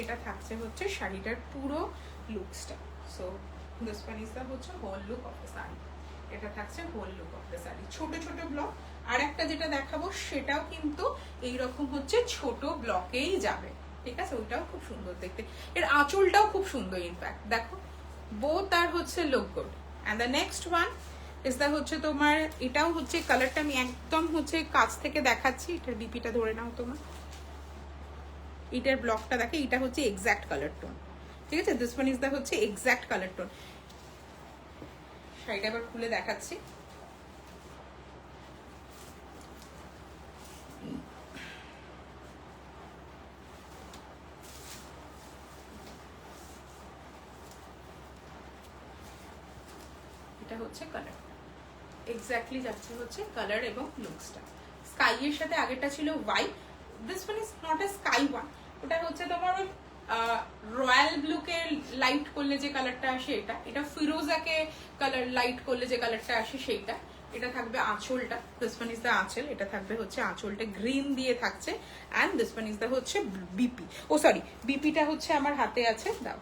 A: এটা থাকছে হচ্ছে শাড়িটার পুরো লুকসটা। So this one is the হচ্ছে whole look of the sari, এটা থাকছে whole look of the sari. ছোট ছোট ব্লক। আর একটা যেটা দেখাবো সেটাও কিন্তু এইরকম হচ্ছে ছোট ব্লকেই যাবে, ঠিক আছে? ওইটাও খুব সুন্দর দেখতে, এর আঁচলটাও খুব সুন্দর। ইনফ্যাক্ট দেখো বোথ আর হচ্ছে look good. And the next one is the হচ্ছে তোমার, এটাও হচ্ছে কালারটা আমি একদম হচ্ছে কাছ থেকে দেখাচ্ছি, এটার বিপিটা ধরে নাও তোমার, এটার ব্লকটা দেখে, এটা হচ্ছে এক্স্যাক্ট কালার টোন, ঠিক আছে? দিস ওয়ান ইজ দ্য হচ্ছে এক্স্যাক্ট কালার টোন। শাড়িটা আবার খুলে দেখাচ্ছি। এটা হচ্ছে কালার, এক্স্যাক্টলি যাচ্ছে হচ্ছে কালার এবং লুকসটা। স্কাই এর সাথে আগেরটা ছিল white, this one is not a sky one, ওটা হচ্ছে তোমার ওই রয়্যাল ব্লুকে লাইট করলে যে কালারটা আসে এটা, এটা ফিরোজাকে কালার লাইট করলে যে কালারটা আসে সেইটা। এটা থাকবে আঁচলটা, দিস ওয়ান ইজ দ্য আঁচল, এটা থাকবে হচ্ছে আঁচলটা গ্রিন দিয়ে থাকছে। And this one is the হচ্ছে বিপি, ও সরি বিপিটা হচ্ছে আমার হাতে আছে, দাও,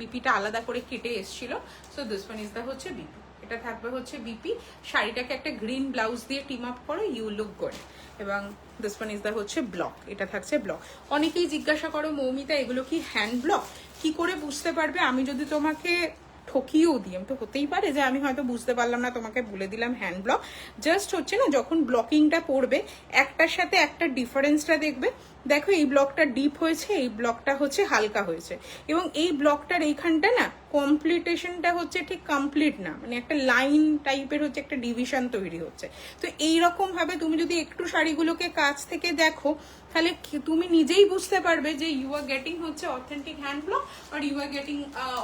A: বিপিটা আলাদা করে কেটে এসেছিল। So this one is the হচ্ছে বিপি, এটা থাকবে হচ্ছে বিপি। শাড়িটাকে একটা গ্রিন ব্লাউজ দিয়ে টিম আপ করো, ইউ লুক গুড। এবং দিস ওয়ান ইজ দ্য হচ্ছে ব্লক, এটা থাকছে ব্লক। অনেকেই জিজ্ঞাসা করো মৌমিতা এগুলো কি হ্যান্ড ব্লক? কি করে বুঝতে পারবে? আমি যদি তোমাকে ঠকিয়েও দিই, তো হতেই পারে যে আমি হয়তো বুঝতে পারলাম না, তোমাকে বলে দিলাম হ্যান্ড ব্লক। জাস্ট হচ্ছে না, যখন ব্লকিংটা পড়বে একটার সাথে একটা ডিফারেন্সটা দেখবে, দেখো এই ব্লকটা ডিপ হয়েছে, এই ব্লকটা হচ্ছে হালকা হয়েছে, এবং এই ব্লকটার এইখানটা না কমপ্লিটেশনটা হচ্ছে ঠিক কমপ্লিট না, মানে একটা লাইন টাইপের হচ্ছে একটা ডিভিশন তৈরি হচ্ছে। তো এইরকম ভাবে তুমি যদি একটু শাড়িগুলোকে কাছ থেকে দেখো তাহলে তুমি নিজেই বুঝতে পারবে যে ইউ আর গেটিং হচ্ছে অথেন্টিক হ্যান্ড ব্লক আর you are getting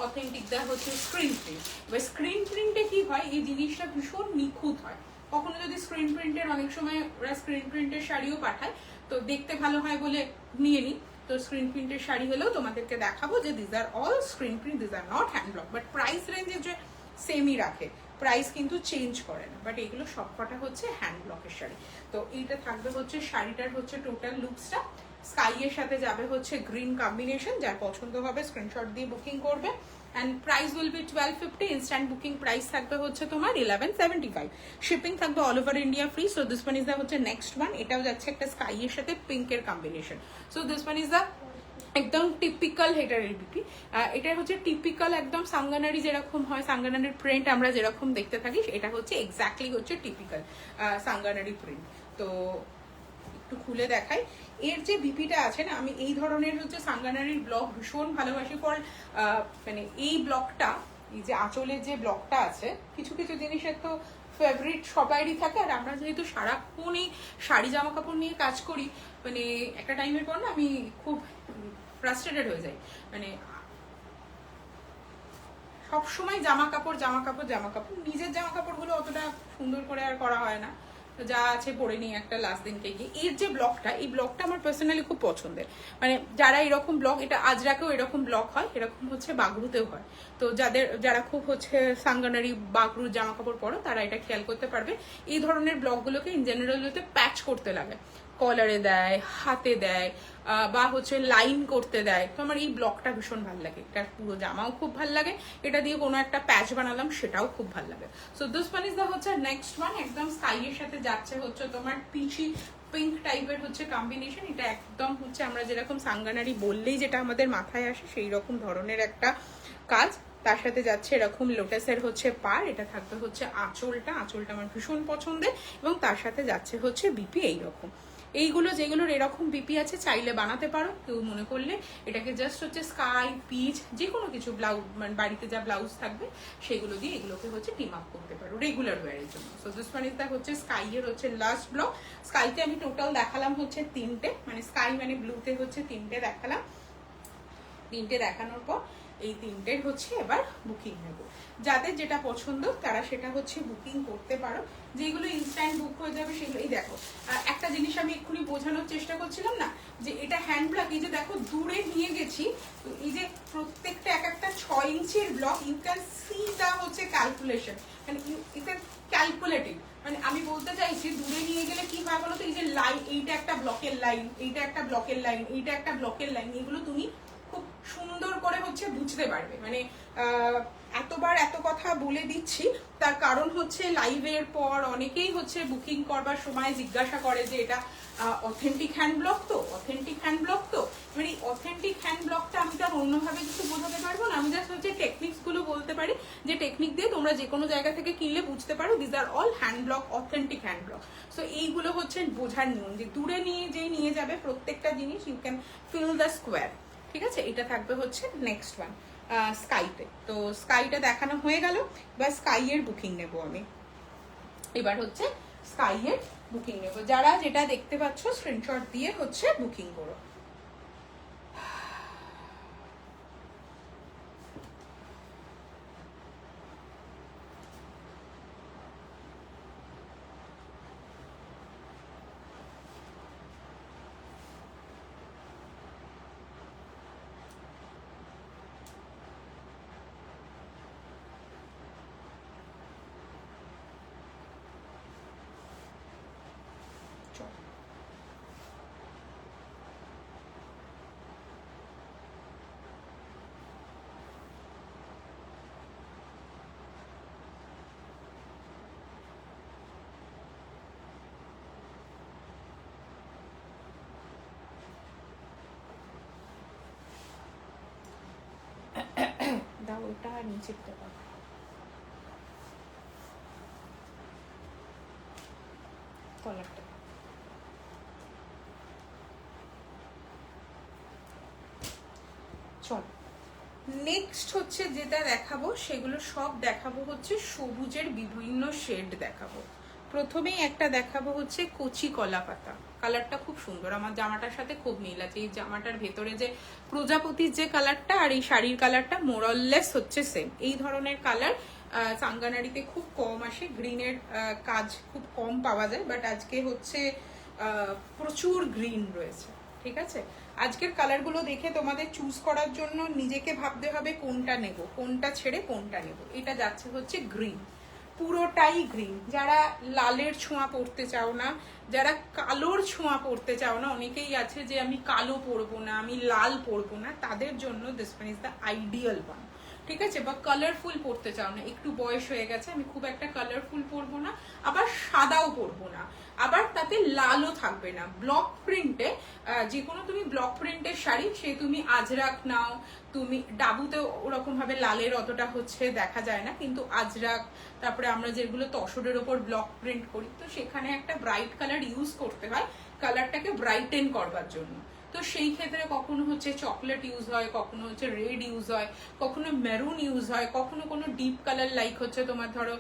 A: authentic the হচ্ছে স্ক্রিন প্রিন্ট। এবার স্ক্রিন প্রিন্টে কি হয়, এই জিনিসটা ভীষণ নিখুঁত হয়। কখনো যদি স্ক্রিন প্রিন্টের, অনেক সময় ওরা স্ক্রিন প্রিন্টের শাড়িও পাঠায়, তো দেখতে ভালো হয় বলে নিয়ে নিই। তো স্ক্রিন প্রিন্টের শাড়ি হলেও তোমাদেরকে দেখাবো যে this are all screen print, this are not hand block, but price রেঞ্জে যে সেমই রাখে, প্রাইস কিন্তু চেঞ্জ করে না, বাট এগুলো সবকটা হচ্ছে হ্যান্ড ব্লকের শাড়ি। তো এইটা থাকবে হচ্ছে শাড়িটার হচ্ছে টোটাল লুকসটা। স্কাই এর সাথে যাবে হচ্ছে গ্রিন কম্বিনেশন, যার পছন্দ হবে স্ক্রিনশট দিয়ে বুকিং করবে। and price will be 1250, instant booking price থাকবে হচ্ছে তোমার 1175, shipping থাকবে all over India free. So this one is the হচ্ছে next one, এটাও যাচ্ছে একটা স্কাই এর সাথে পিঙ্ক এর combination. So this one is the একদম টিপিক্যাল হেটারের বিপি। এটা হচ্ছে টিপিক্যাল একদম সাঙ্গানারি যেরকম হয়, সাঙ্গানারির প্রিন্ট আমরা যেরকম দেখতে থাকি, এটা হচ্ছে এক্স্যাক্টলি হচ্ছে টিপিক্যাল সাঙ্গানারি প্রিন্ট। তো একটু খুলে দেখাই, এর যে বিপিটা আছে না, আমি এই ধরনের হচ্ছে সাঙ্গানারির ব্লক ভীষণ ভালোবাসি। ফর মানে এই ব্লকটা, এই যে আঁচলের যে ব্লকটা আছে, কিছু কিছু জিনিসের তো ফেভারিট সবারই থাকে, আর আমরা যেহেতু সারাক্ষণই শাড়ি জামা কাপড় নিয়ে কাজ করি, মানে একটা টাইমের পর না আমি খুব ফ্রাস্ট্রেটেড হয়ে যাই, মানে সবসময় জামা কাপড় জামা কাপড় জামা কাপড়, নিজের জামা কাপড়গুলো অতটা সুন্দর করে আর করা হয় না, যা আছে পরে নিয়ে একটা লাস্ট দিনকে গিয়ে। এর যে ব্লকটা, এই ব্লকটা আমার পার্সোনালি খুব পছন্দের, মানে যারা এরকম ব্লক, এটা আজরাকেও এরকম ব্লক হয়, এরকম হচ্ছে বাগরুতেও হয়। তো যারা খুব হচ্ছে সাঙ্গানারি বাগরু জামা কাপড় পরো, তারা এটা খেয়াল করতে পারবে। এই ধরনের ব্লকগুলোকে ইন জেনারেল প্যাচ করতে লাগে, কলারে দেয়, হাতে দেয়, বা হচ্ছে লাইন করতে দেয়। তো আমার এই ব্লকটা ভীষণ ভালো লাগে, এটার পুরো জামাও খুব ভালো লাগে, এটা দিয়ে কোনো একটা প্যাচ বানালাম সেটাও খুব ভালো লাগে। So this one is the হচ্ছে নেক্সট ওয়ান, একদম স্কাই এর সাথে যাচ্ছে হচ্ছে তোমার পিচি পিঙ্ক টাইপের হচ্ছে কম্বিনেশন। এটা একদম হচ্ছে আমরা যেরকম সাঙ্গানারি বললেই যেটা আমাদের মাথায় আসে সেই রকম ধরনের একটা কাজ। তার সাথে যাচ্ছে এরকম লোটাসের হচ্ছে পার, এটা থাকবে হচ্ছে আঁচলটা আমার ভীষণ পছন্দের, এবং তার সাথে যাচ্ছে হচ্ছে বিপি এইরকম। এইগুলো যেগুলোর এরকম বিপি আছে চাইলে বানাতে পারো, কেউ মনে করলে এটাকে জাস্ট হচ্ছে স্কাই পিচ যে কোনো কিছু ব্লাউজ, মানে বাড়িতে যা ব্লাউজ থাকবে সেগুলো দিয়ে এগুলোকে হচ্ছে টিম আপ করতে পারো রেগুলার ওয়ারের জন্য। So this one is the হচ্ছে স্কাই এর হচ্ছে লাস্ট ব্লক। স্কাইতে আমি টোটাল দেখালাম হচ্ছে 3টে, মানে স্কাই মানে ব্লুতে হচ্ছে 3টে দেখালাম। 3টে দেখানোর পর এই 3টের হচ্ছে এবার বুকিং নেব। যাদের যেটা পছন্দ তারা সেটা হচ্ছে বুকিং করতে পারো, যেগুলো ইনস্ট্যান্ট বুক হয়ে যাবে সেগুলো। এই দেখো, একটা জিনিস আমি এক্ষুনি বোঝানোর চেষ্টা করছিলাম না, যে এটা হ্যান্ড ব্লক, এই যে দেখো দূরে নিয়ে গেছি, তো এই যে প্রত্যেকটা এক একটা 6 ইঞ্চির ব্লক, ইউ ক্যান সি দা হচ্ছে ক্যালকুলেশন, মানে ইট ইজ ক্যালকুলেটিভ। মানে আমি বলতে চাইছি দূরে নিয়ে গেলে কি হয় বলো তো, এই যে লাইন, এইটা একটা ব্লকের লাইন, এইটা একটা ব্লকের লাইন, এইটা একটা ব্লকের লাইন, এগুলো তুমি খুব সুন্দর করে হচ্ছে বুঝতে পারবে। মানে এতবার এত কথা বলে দিচ্ছি তার কারণ হচ্ছে লাইভের পর অনেকেই হচ্ছে বুকিং করবার সময় জিজ্ঞাসা করে যে এটা অথেন্টিক হ্যান্ড ব্লক তো, অথেন্টিক হ্যান্ড ব্লক তো। মানে অথেন্টিক হ্যান্ড ব্লকটা আমি তার অন্যভাবে কিছু বোঝাতে পারবো না, আমি জাস্ট হচ্ছে টেকনিক্স গুলো বলতে পারি, যে টেকনিক দিয়ে তোমরা যে কোনো জায়গা থেকে কিনলে বুঝতে পারো this are all hand block, authentic hand block. So এইগুলো হচ্ছে বোঝার নিয়ম, যে দূরে নিয়ে যাবে প্রত্যেকটা জিনিস, you can feel the square. ঠিক আছে, এটা থাকবে হচ্ছে নেক্সট ওয়ান স্কাইতে। তো স্কাইটা দেখানো হয়ে গেল, বা স্কাই এর বুকিং নেব আমি। এবার হচ্ছে স্কাই এর বুকিং নেব, যারা যেটা দেখতে পাচ্ছ স্ক্রিনশট দিয়ে হচ্ছে বুকিং করো। দাও ওটা নিচের দেওয়া, কলারটা চল নেক্সট হচ্ছে যেটা দেখাবো সেগুলো সব দেখাবো হচ্ছে সবুজের বিভিন্ন শেড দেখাবো। প্রথমেই একটা দেখাবো হচ্ছে কচি কলা পাতা, কালারটা খুব সুন্দর, আমার জামাটার সাথে খুব মিল আছে। এই জামাটার ভেতরে যে প্রজাপতির যে কালারটা আর এই শাড়ির কালারটা মোরললেস হচ্ছে সেম। এই ধরনের কালার চাঙ্গানারিতে খুব কম আসে, গ্রিনের কাজ খুব কম পাওয়া যায়, বাট আজকে হচ্ছে প্রচুর গ্রিন রয়েছে। ঠিক আছে, আজকের কালারগুলো দেখে তোমাদের চুজ করার জন্য নিজেকে ভাবতে হবে কোনটা নেব, কোনটা ছেড়ে কোনটা নেব। এটা যাচ্ছে হচ্ছে গ্রিন, পুরোটাই গ্রিন। যারা লালের ছোঁয়া পড়তে চাও না, যারা কালোর ছোঁয়া পড়তে চাও না, অনেকেই আছে যে আমি কালো পরবো না, আমি লাল পরবো না, তাদের জন্য this one is the ideal one. ঠিক আছে, বা কালারফুল পরতে চাও না, একটু বয়স হয়ে গেছে, আমি খুব একটা কালারফুল পরবো না, আবার সাদাও পরবো না, আবার তাতে লালও থাকবে না। ব্লক প্রিন্টে যে কোনো তুমি ব্লক প্রিন্টের শাড়ি, সে তুমি আজরাক নাও, তুমি ডাবুতে ওরকম ভাবে লালের অতটা হচ্ছে দেখা যায় না, কিন্তু আজরাক, তারপরে আমরা যেগুলো তসরের ওপর ব্লক প্রিন্ট করি, তো সেখানে একটা ব্রাইট কালার ইউজ করতে হয় কালারটাকে ব্রাইটেন করবার জন্য। তো সেই ক্ষেত্রে কখনো হচ্ছে চকলেট ইউজ হয়, কখনো হচ্ছে রেড ইউজ হয়, কখনো মেরুন ইউজ হয়, কখনো কোনো ডিপ কালার লাইক হচ্ছে তোমার ধরো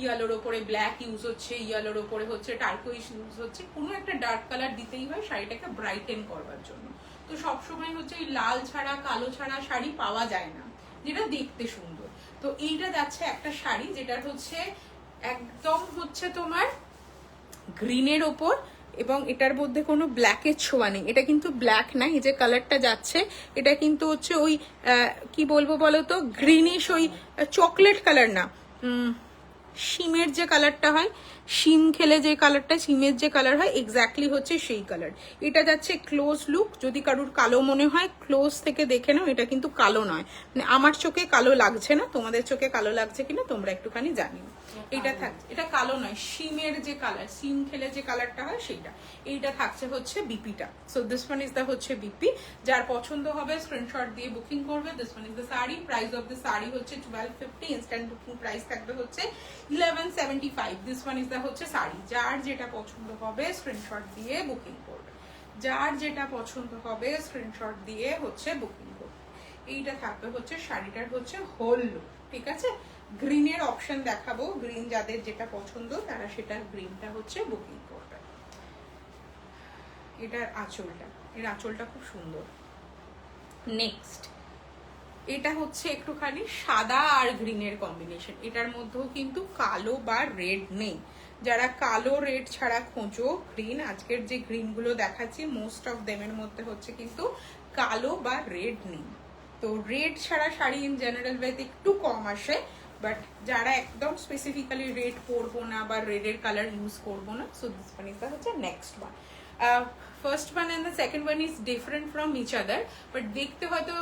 A: ইয়েলোর ওপরে ব্ল্যাক ইউজ হচ্ছে, ইয়েলোর ওপরে হচ্ছে টার্কোইশ ইউজ হচ্ছে, কোনো একটা ডার্ক কালার দিতেই হয় শাড়িটাকে ব্রাইটেন করবার জন্য। তো সবসময় হচ্ছে এই লাল ছাড়া কালো ছাড়া শাড়ি পাওয়া যায় না যেটা দেখতে সুন্দর। তো এইটা যাচ্ছে একটা শাড়ি যেটা হচ্ছে একদম হচ্ছে তোমার গ্রিনের ওপর, এবং এটার মধ্যে কোনো ব্ল্যাকের ছোঁয়া নেই। এটা কিন্তু ব্ল্যাক না, এই যে কালারটা যাচ্ছে এটা কিন্তু হচ্ছে ওই কি বলবো বলো তো, গ্রিনিশ, ওই চকলেট কালার না, শিমের যে কালারটা হয়, শিম খেলে যে কালারটা, শিমের যে কালার হয় এক্স্যাক্টলি হচ্ছে সেই কালার। এটা যাচ্ছে ক্লোজ লুক, যদি কারুর কালো মনে হয় ক্লোজ থেকে দেখে নাও, এটা কিন্তু কালো নয়, মানে আমার চোখে কালো লাগছে না, তোমাদের চোখে কালো লাগছে কিনা তোমরা একটুখানি জানিও। এটা থাকছে, এটা কালো নয়, শিমের যে কালার, শিম খেলে যে কালারটা হয় সেইটা। এইটা থাকছে হচ্ছে বিপিটা। So this one is the হচ্ছে বিপি। যার পছন্দ হবে স্ক্রিনশট দিয়ে বুকিং করবে। This one is the sari. Price of the sari হচ্ছে 1250, ইনস্ট্যান্ট বুকিং প্রাইস থাকবে হচ্ছে 1175। দিস ওয়ান ইজ দ্য হচ্ছে শাড়ি। যার যেটা পছন্দ হবে স্ক্রিনশট দিয়ে বুকিং করবে, যার যেটা পছন্দ হবে স্ক্রিনশট দিয়ে হচ্ছে বুকিং করবে। এইটা থাকবে হচ্ছে শাড়িটার হচ্ছে হোল লুক। ঠিক আছে, গ্রিনের অপশন দেখাবো, গ্রিন যাদের যেটা পছন্দ তারা সেটার গ্রিনটা হচ্ছে বুকিং করবে। এটার আঁচলটা, এর আঁচলটা খুব সুন্দর। নেক্সট এটা হচ্ছে একটুখানি সাদা আর গ্রিনের কম্বিনেশন, এটার মধ্যেও কিন্তু কালো বা রেড নেই। যারা কালো রেড ছাড়া খোঁজো গ্রিন, আজকের যে গ্রিন গুলো দেখাচ্ছি মোস্ট অফ দেমের মধ্যে হচ্ছে কিন্তু কালো বা রেড নেই। তো রেড ছাড়া শাড়ি ইন জেনারেল ওয়েতে একটু কম আসে, বাট যারা একদম স্পেসিফিক্যালি রেড পরবো না বা রেডের কালার ইউজ করবো না, so this one is the হচ্ছে next one. First one and the second one is different from each other, but দেখতে হয়তো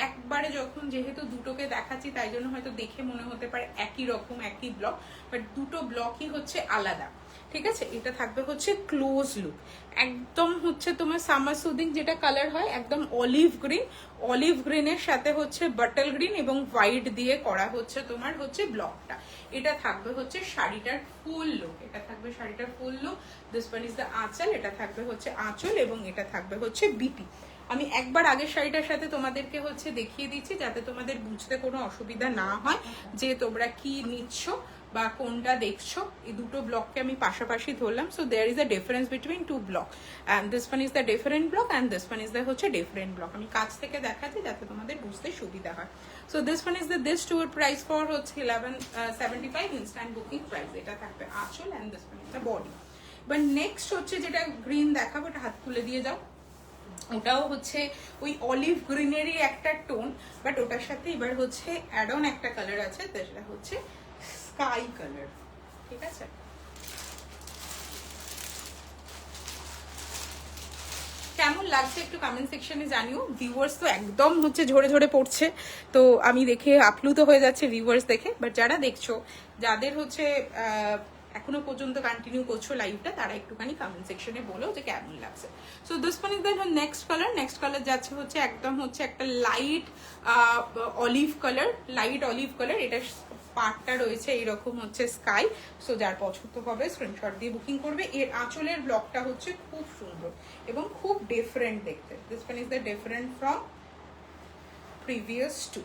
A: একবারে যখন যেহেতু দুটোকে দেখাচ্ছি তাই জন্য হয়তো দেখে মনে হতে পারে একই রকম একই ব্লক, বাট দুটো ব্লকই হচ্ছে আলাদা। ঠিক আছে, এটা থাকবে হচ্ছে ক্লোজ লুক, একদম হচ্ছে তোমার সামার সুদিং যেটা কালার হয়, একদম অলিভ গ্রিন, অলিভ গ্রিনের সাথে হচ্ছে বাটল গ্রিন এবং হোয়াইট দিয়ে করা হচ্ছে তোমার হচ্ছে ব্লকটা। এটা থাকবে হচ্ছে শাড়িটার ফুল লুক, এটা থাকবে শাড়িটার ফুল look. This one is the আঁচল, এটা থাকবে হচ্ছে আঁচল এবং এটা থাকবে হচ্ছে বিপি। আমি একবার আগের শাড়িটার সাথে তোমাদেরকে হচ্ছে দেখিয়ে দিচ্ছি যাতে তোমাদের বুঝতে কোনো অসুবিধা না হয় যে তোমরা কি নিচ্ছ বা কোনটা দেখছো। এই দুটো ব্লককে আমি পাশাপাশি ধরলাম। So there is a difference between two block, and this one is the different block and this one is the হচ্ছে ডিফারেন্ট ব্লক। আমি কাছ থেকে দেখাচ্ছি যাতে তোমাদের বুঝতে সুবিধা হয়। So this one is the this টুর প্রাইস ফর হচ্ছে 1175, ইনস্ট্যান্ট বুকিং প্রাইস। এটা থাকবে আঁচল and this one is the body. এবার নেক্সট হচ্ছে যেটা গ্রিন দেখাবো, এটা হাত তুলে দিয়ে যাও। ওটাও হচ্ছে ওই অলিভ গ্রিনেরই একটা টোন, বাট ওটার সাথে এবার হচ্ছে অ্যাড অন একটা কালার আছে, যেটা হচ্ছে স্কাই কালার। ঠিক আছে, কেমন লাগছে একটু কমেন্ট সেকশনে জানিও। ভিউয়ার্স তো একদম হচ্ছে ঝরে ঝরে পড়ছে, তো আমি দেখে আপ্লুত হয়ে যাচ্ছে ভিউয়ার্স দেখে। বাট যারা দেখছো, যাদের হচ্ছে এখনো পর্যন্ত কন্টিনিউ করছো লাইভটা, তারা একটুখানি কমেন্ট সেকশনে বলো যে কেমন লাগছে। So this one is the next colour. Next colour যাচ্ছে হচ্ছে একদম হচ্ছে একটা light olive colour, light olive colour. এটা পার্টটা রয়েছে এইরকম হচ্ছে স্কাই। সো যার পছন্দ হবে স্ক্রিনশট দিয়ে বুকিং করবে। এর আঁচলের ব্লকটা হচ্ছে খুব সুন্দর এবং খুব ডিফারেন্ট দেখতে। This one is the different from previous two.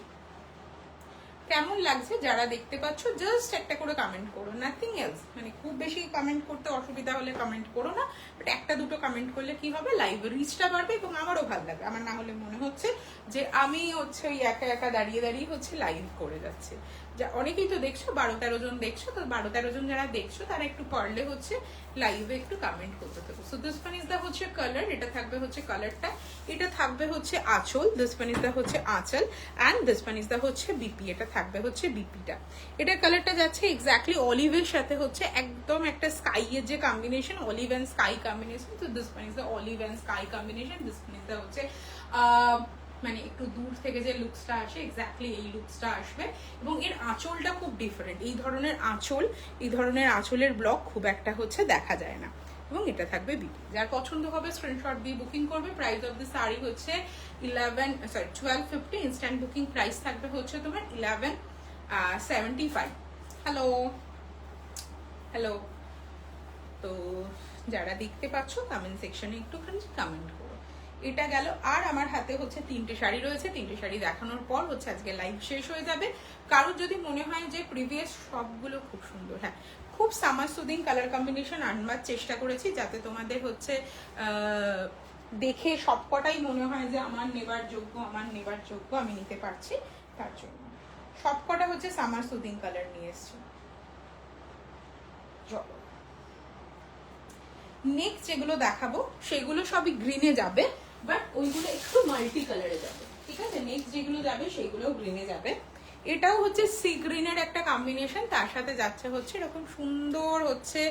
A: কেমন লাগছে যারা দেখতে পাচ্ছ জাস্ট একটা করে কমেন্ট করো, নাথিং এলস। মানে খুব বেশি কমেন্ট করতে অসুবিধা হলে কমেন্ট করো না, বাট একটা দুটো কমেন্ট করলে কি হবে, লাইভ রিচটা বাড়বে এবং আমারও ভালো লাগবে। আমার না হলে মনে হচ্ছে যে আমি হচ্ছে ওই একা একা দাঁড়িয়ে দাঁড়িয়ে হচ্ছে লাইভ করে যাচ্ছে। যা অনেকেই তো দেখছো, 12-13 জন দেখছো, তো 12-13 জন যারা দেখছো তারা একটু পারলে হচ্ছে লাইভে একটু কমেন্ট করতে থাকো। So this one is the হচ্ছে কালার, এটা থাকবে হচ্ছে কালারটা, এটা থাকবে হচ্ছে আঁচল, দিস ওয়ান ইজ দা হচ্ছে আঁচল, and this one is the হচ্ছে বিপি, এটা থাকবে হচ্ছে বিপিটা। এটার কালারটা যাচ্ছে এক্স্যাক্টলি অলিভের সাথে হচ্ছে একদম একটা স্কাই এর যে combination, olive and sky combination. তো this one is the olive and sky combination, this one is the হচ্ছে মানে একটু দূর থেকে যে লুকসটা আসে এক্স্যাক্টলি এই লুকসটা আসবে। এবং এর আঁচলটা খুব ডিফারেন্ট, এই ধরনের আঁচলের ব্লক খুব একটা হচ্ছে দেখা যায় না। এবং এটা থাকবে বিপি। যার পছন্দ হবে স্ক্রিনশট দিয়ে বুকিং করবে। প্রাইস অফ দি শাড়ি হচ্ছে 1250, ইনস্ট্যান্ট বুকিং প্রাইস থাকবে হচ্ছে তোমার 1175। হ্যালো, তো যারা দেখতে পাচ্ছ কমেন্ট সেকশনে একটুখানি কমেন্ট করো। এটা গেল। আর আমার হাতে হচ্ছে 3টে শাড়ি রয়েছে, 3টে শাড়ি দেখানোর পর হচ্ছে আজকে লাইভ শেষ হয়ে যাবে। কারোর যদি মনে হয় যে প্রিভিয়াস সবগুলো খুব সুন্দর, হ্যাঁ খুব সামার সুদিং কালার কম্বিনেশন আনবার চেষ্টা করেছি যাতে তোমাদের হচ্ছে দেখে সবকটাই মনে হয় যে আমার নেবার যোগ্য, আমি নিতে পারছি। তার জন্য সবকটা হচ্ছে সামার সুদিং কালার নিয়ে এসছি। চলো নেক্সট যেগুলো দেখাবো সেগুলো সবই গ্রিনে যাবে, বাট ওইগুলো একটু মাল্টি কালারে যাবে, ঠিক আছে? নেক্সট যেগুলো যাবে সেগুলো গ্রিনে যাবে। এটাও হচ্ছে সি গ্রিনের একটা কম্বিনেশন, তার সাথে যাচ্ছে হচ্ছে এরকম সুন্দর হচ্ছে,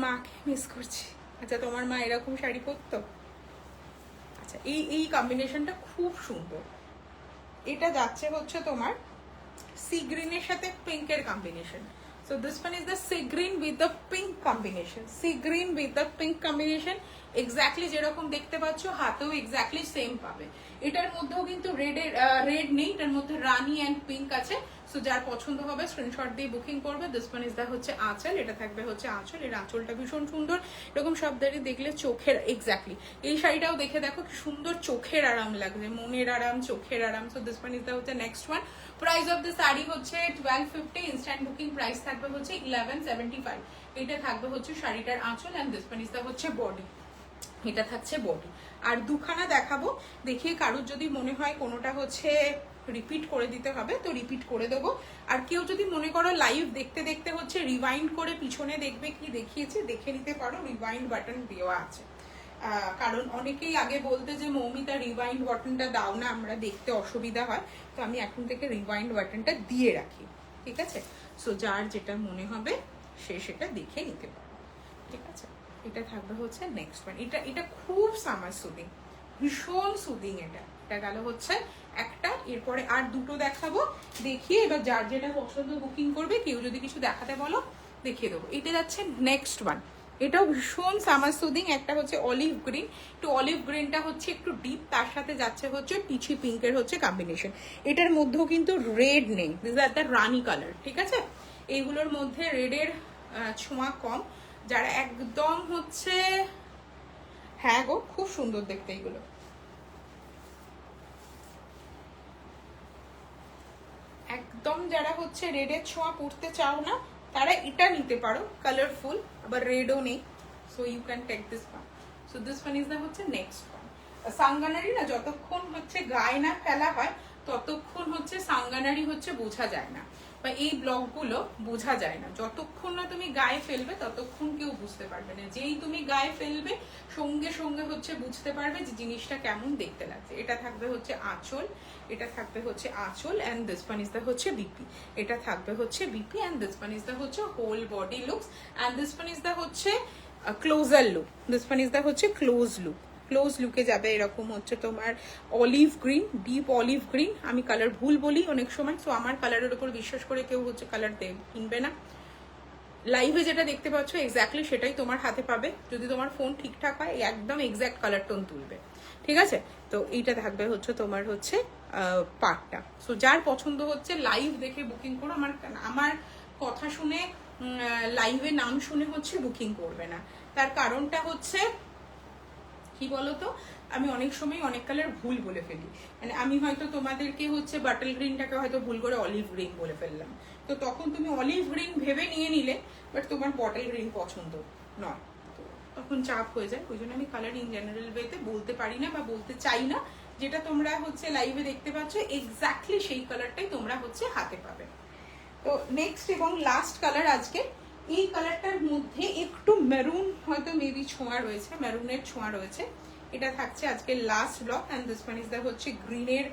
A: মাকে মিস করছি। আচ্ছা তোমার মা এরকম শাড়ি পরতো? আচ্ছা এই কম্বিনেশনটা খুব সুন্দর। এটা যাচ্ছে হচ্ছে তোমার সি গ্রিনের সাথে পিঙ্কের combination. So this one is the sea green with the pink combination. Sea green with the pink combination. Exactly যেরকম দেখতে পাচ্ছ হাতেও এক্স্যাক্টলি সেম পাবে। এটার মধ্যেও কিন্তু রেড নেই, এটার মধ্যে রানি অ্যান্ড পিঙ্ক আছে। সো যার পছন্দ হবে স্ক্রিনশট দিয়ে বুকিং করবে। দিস ওয়ান ইজ দা হচ্ছে আঁচল, এটা থাকবে হচ্ছে আঁচল। এর আঁচলটা ভীষণ সুন্দর, এরকম সব দাঁড়িয়ে দেখলে চোখের এক্স্যাক্টলি এই শাড়িটাও দেখে দেখো কি সুন্দর, চোখের আরাম লাগবে, মনের আরাম, চোখের আরাম। So this one is the হচ্ছে next one. Price of the sari হচ্ছে 1250, ইনস্ট্যান্ট বুকিং প্রাইস থাকবে হচ্ছে 1175। এটা থাকবে হচ্ছে শাড়িটার আঁচল, and this one is the হচ্ছে বডি, এটা থাকছে বডি। আর দুখানা দেখাবো, দেখিয়ে কারোর যদি মনে হয় কোনোটা হচ্ছে রিপিট করে দিতে হবে তো রিপিট করে দেবো। আর কেউ যদি মনে করো লাইভ দেখতে দেখতে হচ্ছে রিওয়াইন্ড করে পিছনে দেখবে কি দেখিয়েছে দেখে নিতে পারো, রিওয়াইন্ড বাটন দেওয়া আছে। কারণ অনেকেই আগে বলতে যে মৌমিতা রিওয়াইন্ড বাটনটা দাও না, আমরা দেখতে অসুবিধা হয়, তো আমি এখন থেকে রিওয়াইন্ড বাটনটা দিয়ে রাখি, ঠিক আছে? সো যার যেটা মনে হবে সে সেটা দেখে নিতে পারো, ঠিক আছে? এটা থাকবে হচ্ছে নেক্সট ওয়ান। এটা খুব সামার সুদিং, ভীষণ সুদিং। এটা গেল হচ্ছে একটা। এরপরে আর দুটো দেখাবো, দেখিয়ে এবার যার যেটা পছন্দ বুকিং করবে। কেউ যদি কিছু দেখাতে বলো দেখিয়ে দেবো। এটা যাচ্ছে নেক্সট ওয়ান, এটাও ভীষণ সামার সুদিং। একটা হচ্ছে অলিভ গ্রিন, একটু অলিভ গ্রিনটা হচ্ছে একটু ডিপ, তার সাথে যাচ্ছে হচ্ছে পিচি পিঙ্কের হচ্ছে কম্বিনেশন। এটার মধ্যেও কিন্তু রেড নেই, this are the Rani colour, ঠিক আছে? এইগুলোর মধ্যে রেডের ছোঁয়া কম। যারা একদম হচ্ছে, হ্যাঁ গো খুব সুন্দর দেখতে এইগুলো, একদম যারা হচ্ছে রেডের ছোঁয়া পড়তে চাও না তারা এটা নিতে পারো, কালারফুল, আবার রেডও নেই। So you can take this one. So this one is the হচ্ছে নেক্সট ওয়ান। সাঙ্গানারি না যতক্ষণ হচ্ছে গায়ে না ফেলা হয় ততক্ষণ হচ্ছে সাঙ্গানারি হচ্ছে বোঝা যায় না, বা এই ব্লকগুলো বোঝা যায় না। যতক্ষণ না তুমি গায়ে ফেলবে ততক্ষণ কেউ বুঝতে পারবে না, যেই তুমি গায়ে ফেলবে সঙ্গে সঙ্গে হচ্ছে বুঝতে পারবে যে জিনিসটা কেমন দেখতে লাগছে। এটা থাকবে হচ্ছে আঁচল, এটা থাকবে হচ্ছে আঁচল, and this one is the হচ্ছে বিপি। এটা থাকবে হচ্ছে BP, and this one is the হচ্ছে whole body looks, and this one is the হচ্ছে closer look. This one is the হচ্ছে ক্লোজ লুক। ক্লোজ লুকে যাবে এরকম হচ্ছে তোমার olive green, deep olive green. আমি কালার ভুল বলি অনেক সময়, সো আমার কালারের উপর বিশ্বাস করে কেউ হচ্ছে কালার কিনবে না। লাইভে যেটা দেখতে পাচ্ছ এক্স্যাক্টলি সেটাই তোমার হাতে পাবে, যদি তোমার ফোন ঠিকঠাক হয় একদম এক্স্যাক্ট কালার টোন তুলবে, ঠিক আছে? তো এইটা থাকবে হচ্ছে তোমার হচ্ছে পার্টটা। সো যার পছন্দ হচ্ছে লাইভ দেখে বুকিং করো। আমার কথা শুনে লাইভে নাম শুনে হচ্ছে বুকিং করবে না। তার কারণটা হচ্ছে কি বলতো, আমি অনেক সময় অনেক কালার ভুল বলে ফেলি, মানে আমি হয়তো তোমাদেরকে হচ্ছে বাটল গ্রিনটাকে হয়তো ভুল করে অলিভ গ্রিন বলে ফেললাম, তো তখন তুমি অলিভ গ্রিন ভেবে নিয়ে নিলে, বাট তোমার বটল গ্রিন পছন্দ নয়, তো তখন চাপ হয়ে যায়। ওই জন্য আমি কালার ইন জেনারেল ওয়েতে বলতে পারি না বা বলতে চাই না। যেটা তোমরা হচ্ছে লাইভে দেখতে পাচ্ছ এক্স্যাক্টলি সেই কালারটাই তোমরা হচ্ছে হাতে পাবে। তো নেক্সট এবং লাস্ট কালার আজকে, এই কালারটার মধ্যে একটু মেরুন হয়তো মেবি ছোঁয়া রয়েছে, মেরুনের ছোঁয়া রয়েছে। এটা থাকছে আজকে last block. And this one is the হচ্ছে গ্রিনের।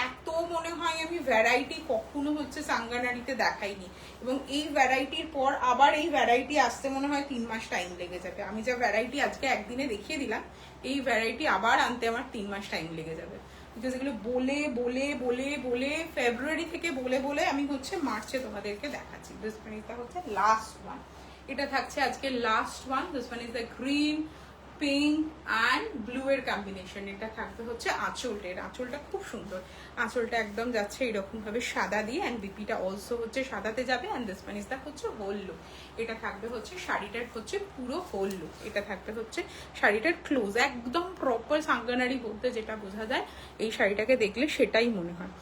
A: এত মনে হয় আমি ভ্যারাইটি কখনো হচ্ছে সাঙ্গানারিতে দেখাইনি, এবং এই ভ্যারাইটির পর আবার এই ভ্যারাইটি আসতে মনে হয় 3 মাস টাইম লেগে যাবে। আমি যা ভ্যারাইটি আজকে একদিনে দেখিয়ে দিলাম, এই ভ্যারাইটি আবার আনতে আমার 3 মাস টাইম লেগে যাবে, বিকজ এগুলো বলে বলে বলে বলে ফেব্রুয়ারি থেকে বলে বলে আমি হচ্ছে মার্চে তোমাদেরকে দেখাচ্ছি। দিস ওয়ান ইজ দ্য হচ্ছে লাস্ট ওয়ান। এটা থাকছে আজকে last one. This one is the green, pink and blue এর কম্বিনেশন। এটা থাকবে হচ্ছে আঁচলটা, এর আঁচলটা খুব সুন্দর, আঁচলটা একদম যাচ্ছে এরকম ভাবে সাদা দিয়ে, অ্যান্ড বিপিটা অলসো হচ্ছে সাদাতে যাবে। And this one is the হচ্ছে হোল লুক। এটা থাকবে হচ্ছে শাড়িটার হচ্ছে পুরো হোল লুক। এটা থাকবে হচ্ছে শাড়িটার ক্লোজ, একদম প্রপার সাঙ্গানারি বলতে যেটা বোঝা যায় এই শাড়িটাকে দেখলে সেটাই মনে হয়।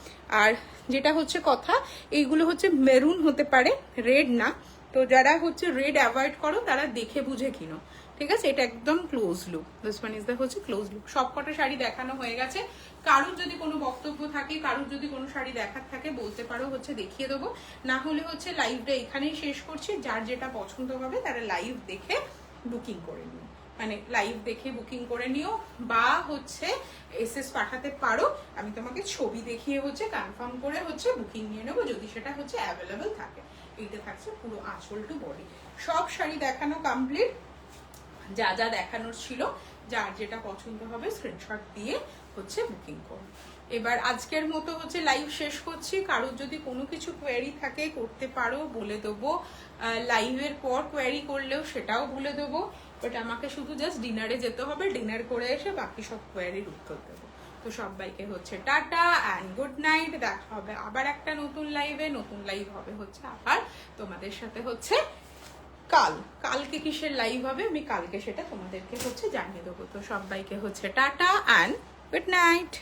A: আর যেটা হচ্ছে কথা, এইগুলো হচ্ছে মেরুন হতে পারে, রেড না। তো যারা হচ্ছে রেড অ্যাভয়েড করো তারা দেখে বুঝে কিনো, ঠিক আছে? এটা একদম close look. This one is the হচ্ছে ক্লোজ লুক। সব কটা শাড়ি দেখানো হয়ে গেছে। কারোর যদি কোনো বক্তব্য থাকে, কারোর যদি কোনো শাড়ি দেখার থাকে বলতে পারো, হচ্ছে দেখিয়ে দেবো। না হলে হচ্ছে লাইভটা এখানেই শেষ করছি। যার যেটা পছন্দ হবে তারা লাইভ দেখে বুকিং করে নিও, মানে লাইভ দেখে বুকিং করে নিও, বা হচ্ছে এসএস পাঠাতে পারো। আমি তোমাকে ছবি দেখিয়ে হচ্ছে কনফার্ম করে হচ্ছে বুকিং নিয়ে নেবো, যদি সেটা হচ্ছে অ্যাভেলেবেল থাকে। এইটা থাকছে পুরো আঁচল টু বডি। সব শাড়ি দেখানো কমপ্লিট, যা যা দেখানোর ছিল, যার যেটা পছন্দ হবে স্ক্রিনশট দিয়ে হচ্ছে বুকিং করুন। এবার আজকের মতো হচ্ছে লাইভ শেষ করছি। কারোর যদি কোনো কিছু কোয়েরি থাকে করতে পারো, বলে দেবো। লাইভের পর কোয়েরি করলেও সেটাও বলে দেবো, বাট আমাকে শুধু জাস্ট ডিনারে যেতে হবে, ডিনার করে এসে বাকি সব কোয়েরির উত্তর দেবো। তো সবাইকে হচ্ছে টাটা অ্যান্ড গুড নাইট। দেখা হবে আবার একটা নতুন লাইভে। নতুন লাইভ হবে হচ্ছে আবার তোমাদের সাথে হচ্ছে কালকে কিসের লাইভ হবে আমি কালকে সেটা তোমাদেরকে হচ্ছে জানিয়ে দেবো। তো সবাইকে হচ্ছে টাটা অ্যান্ড গুড নাইট।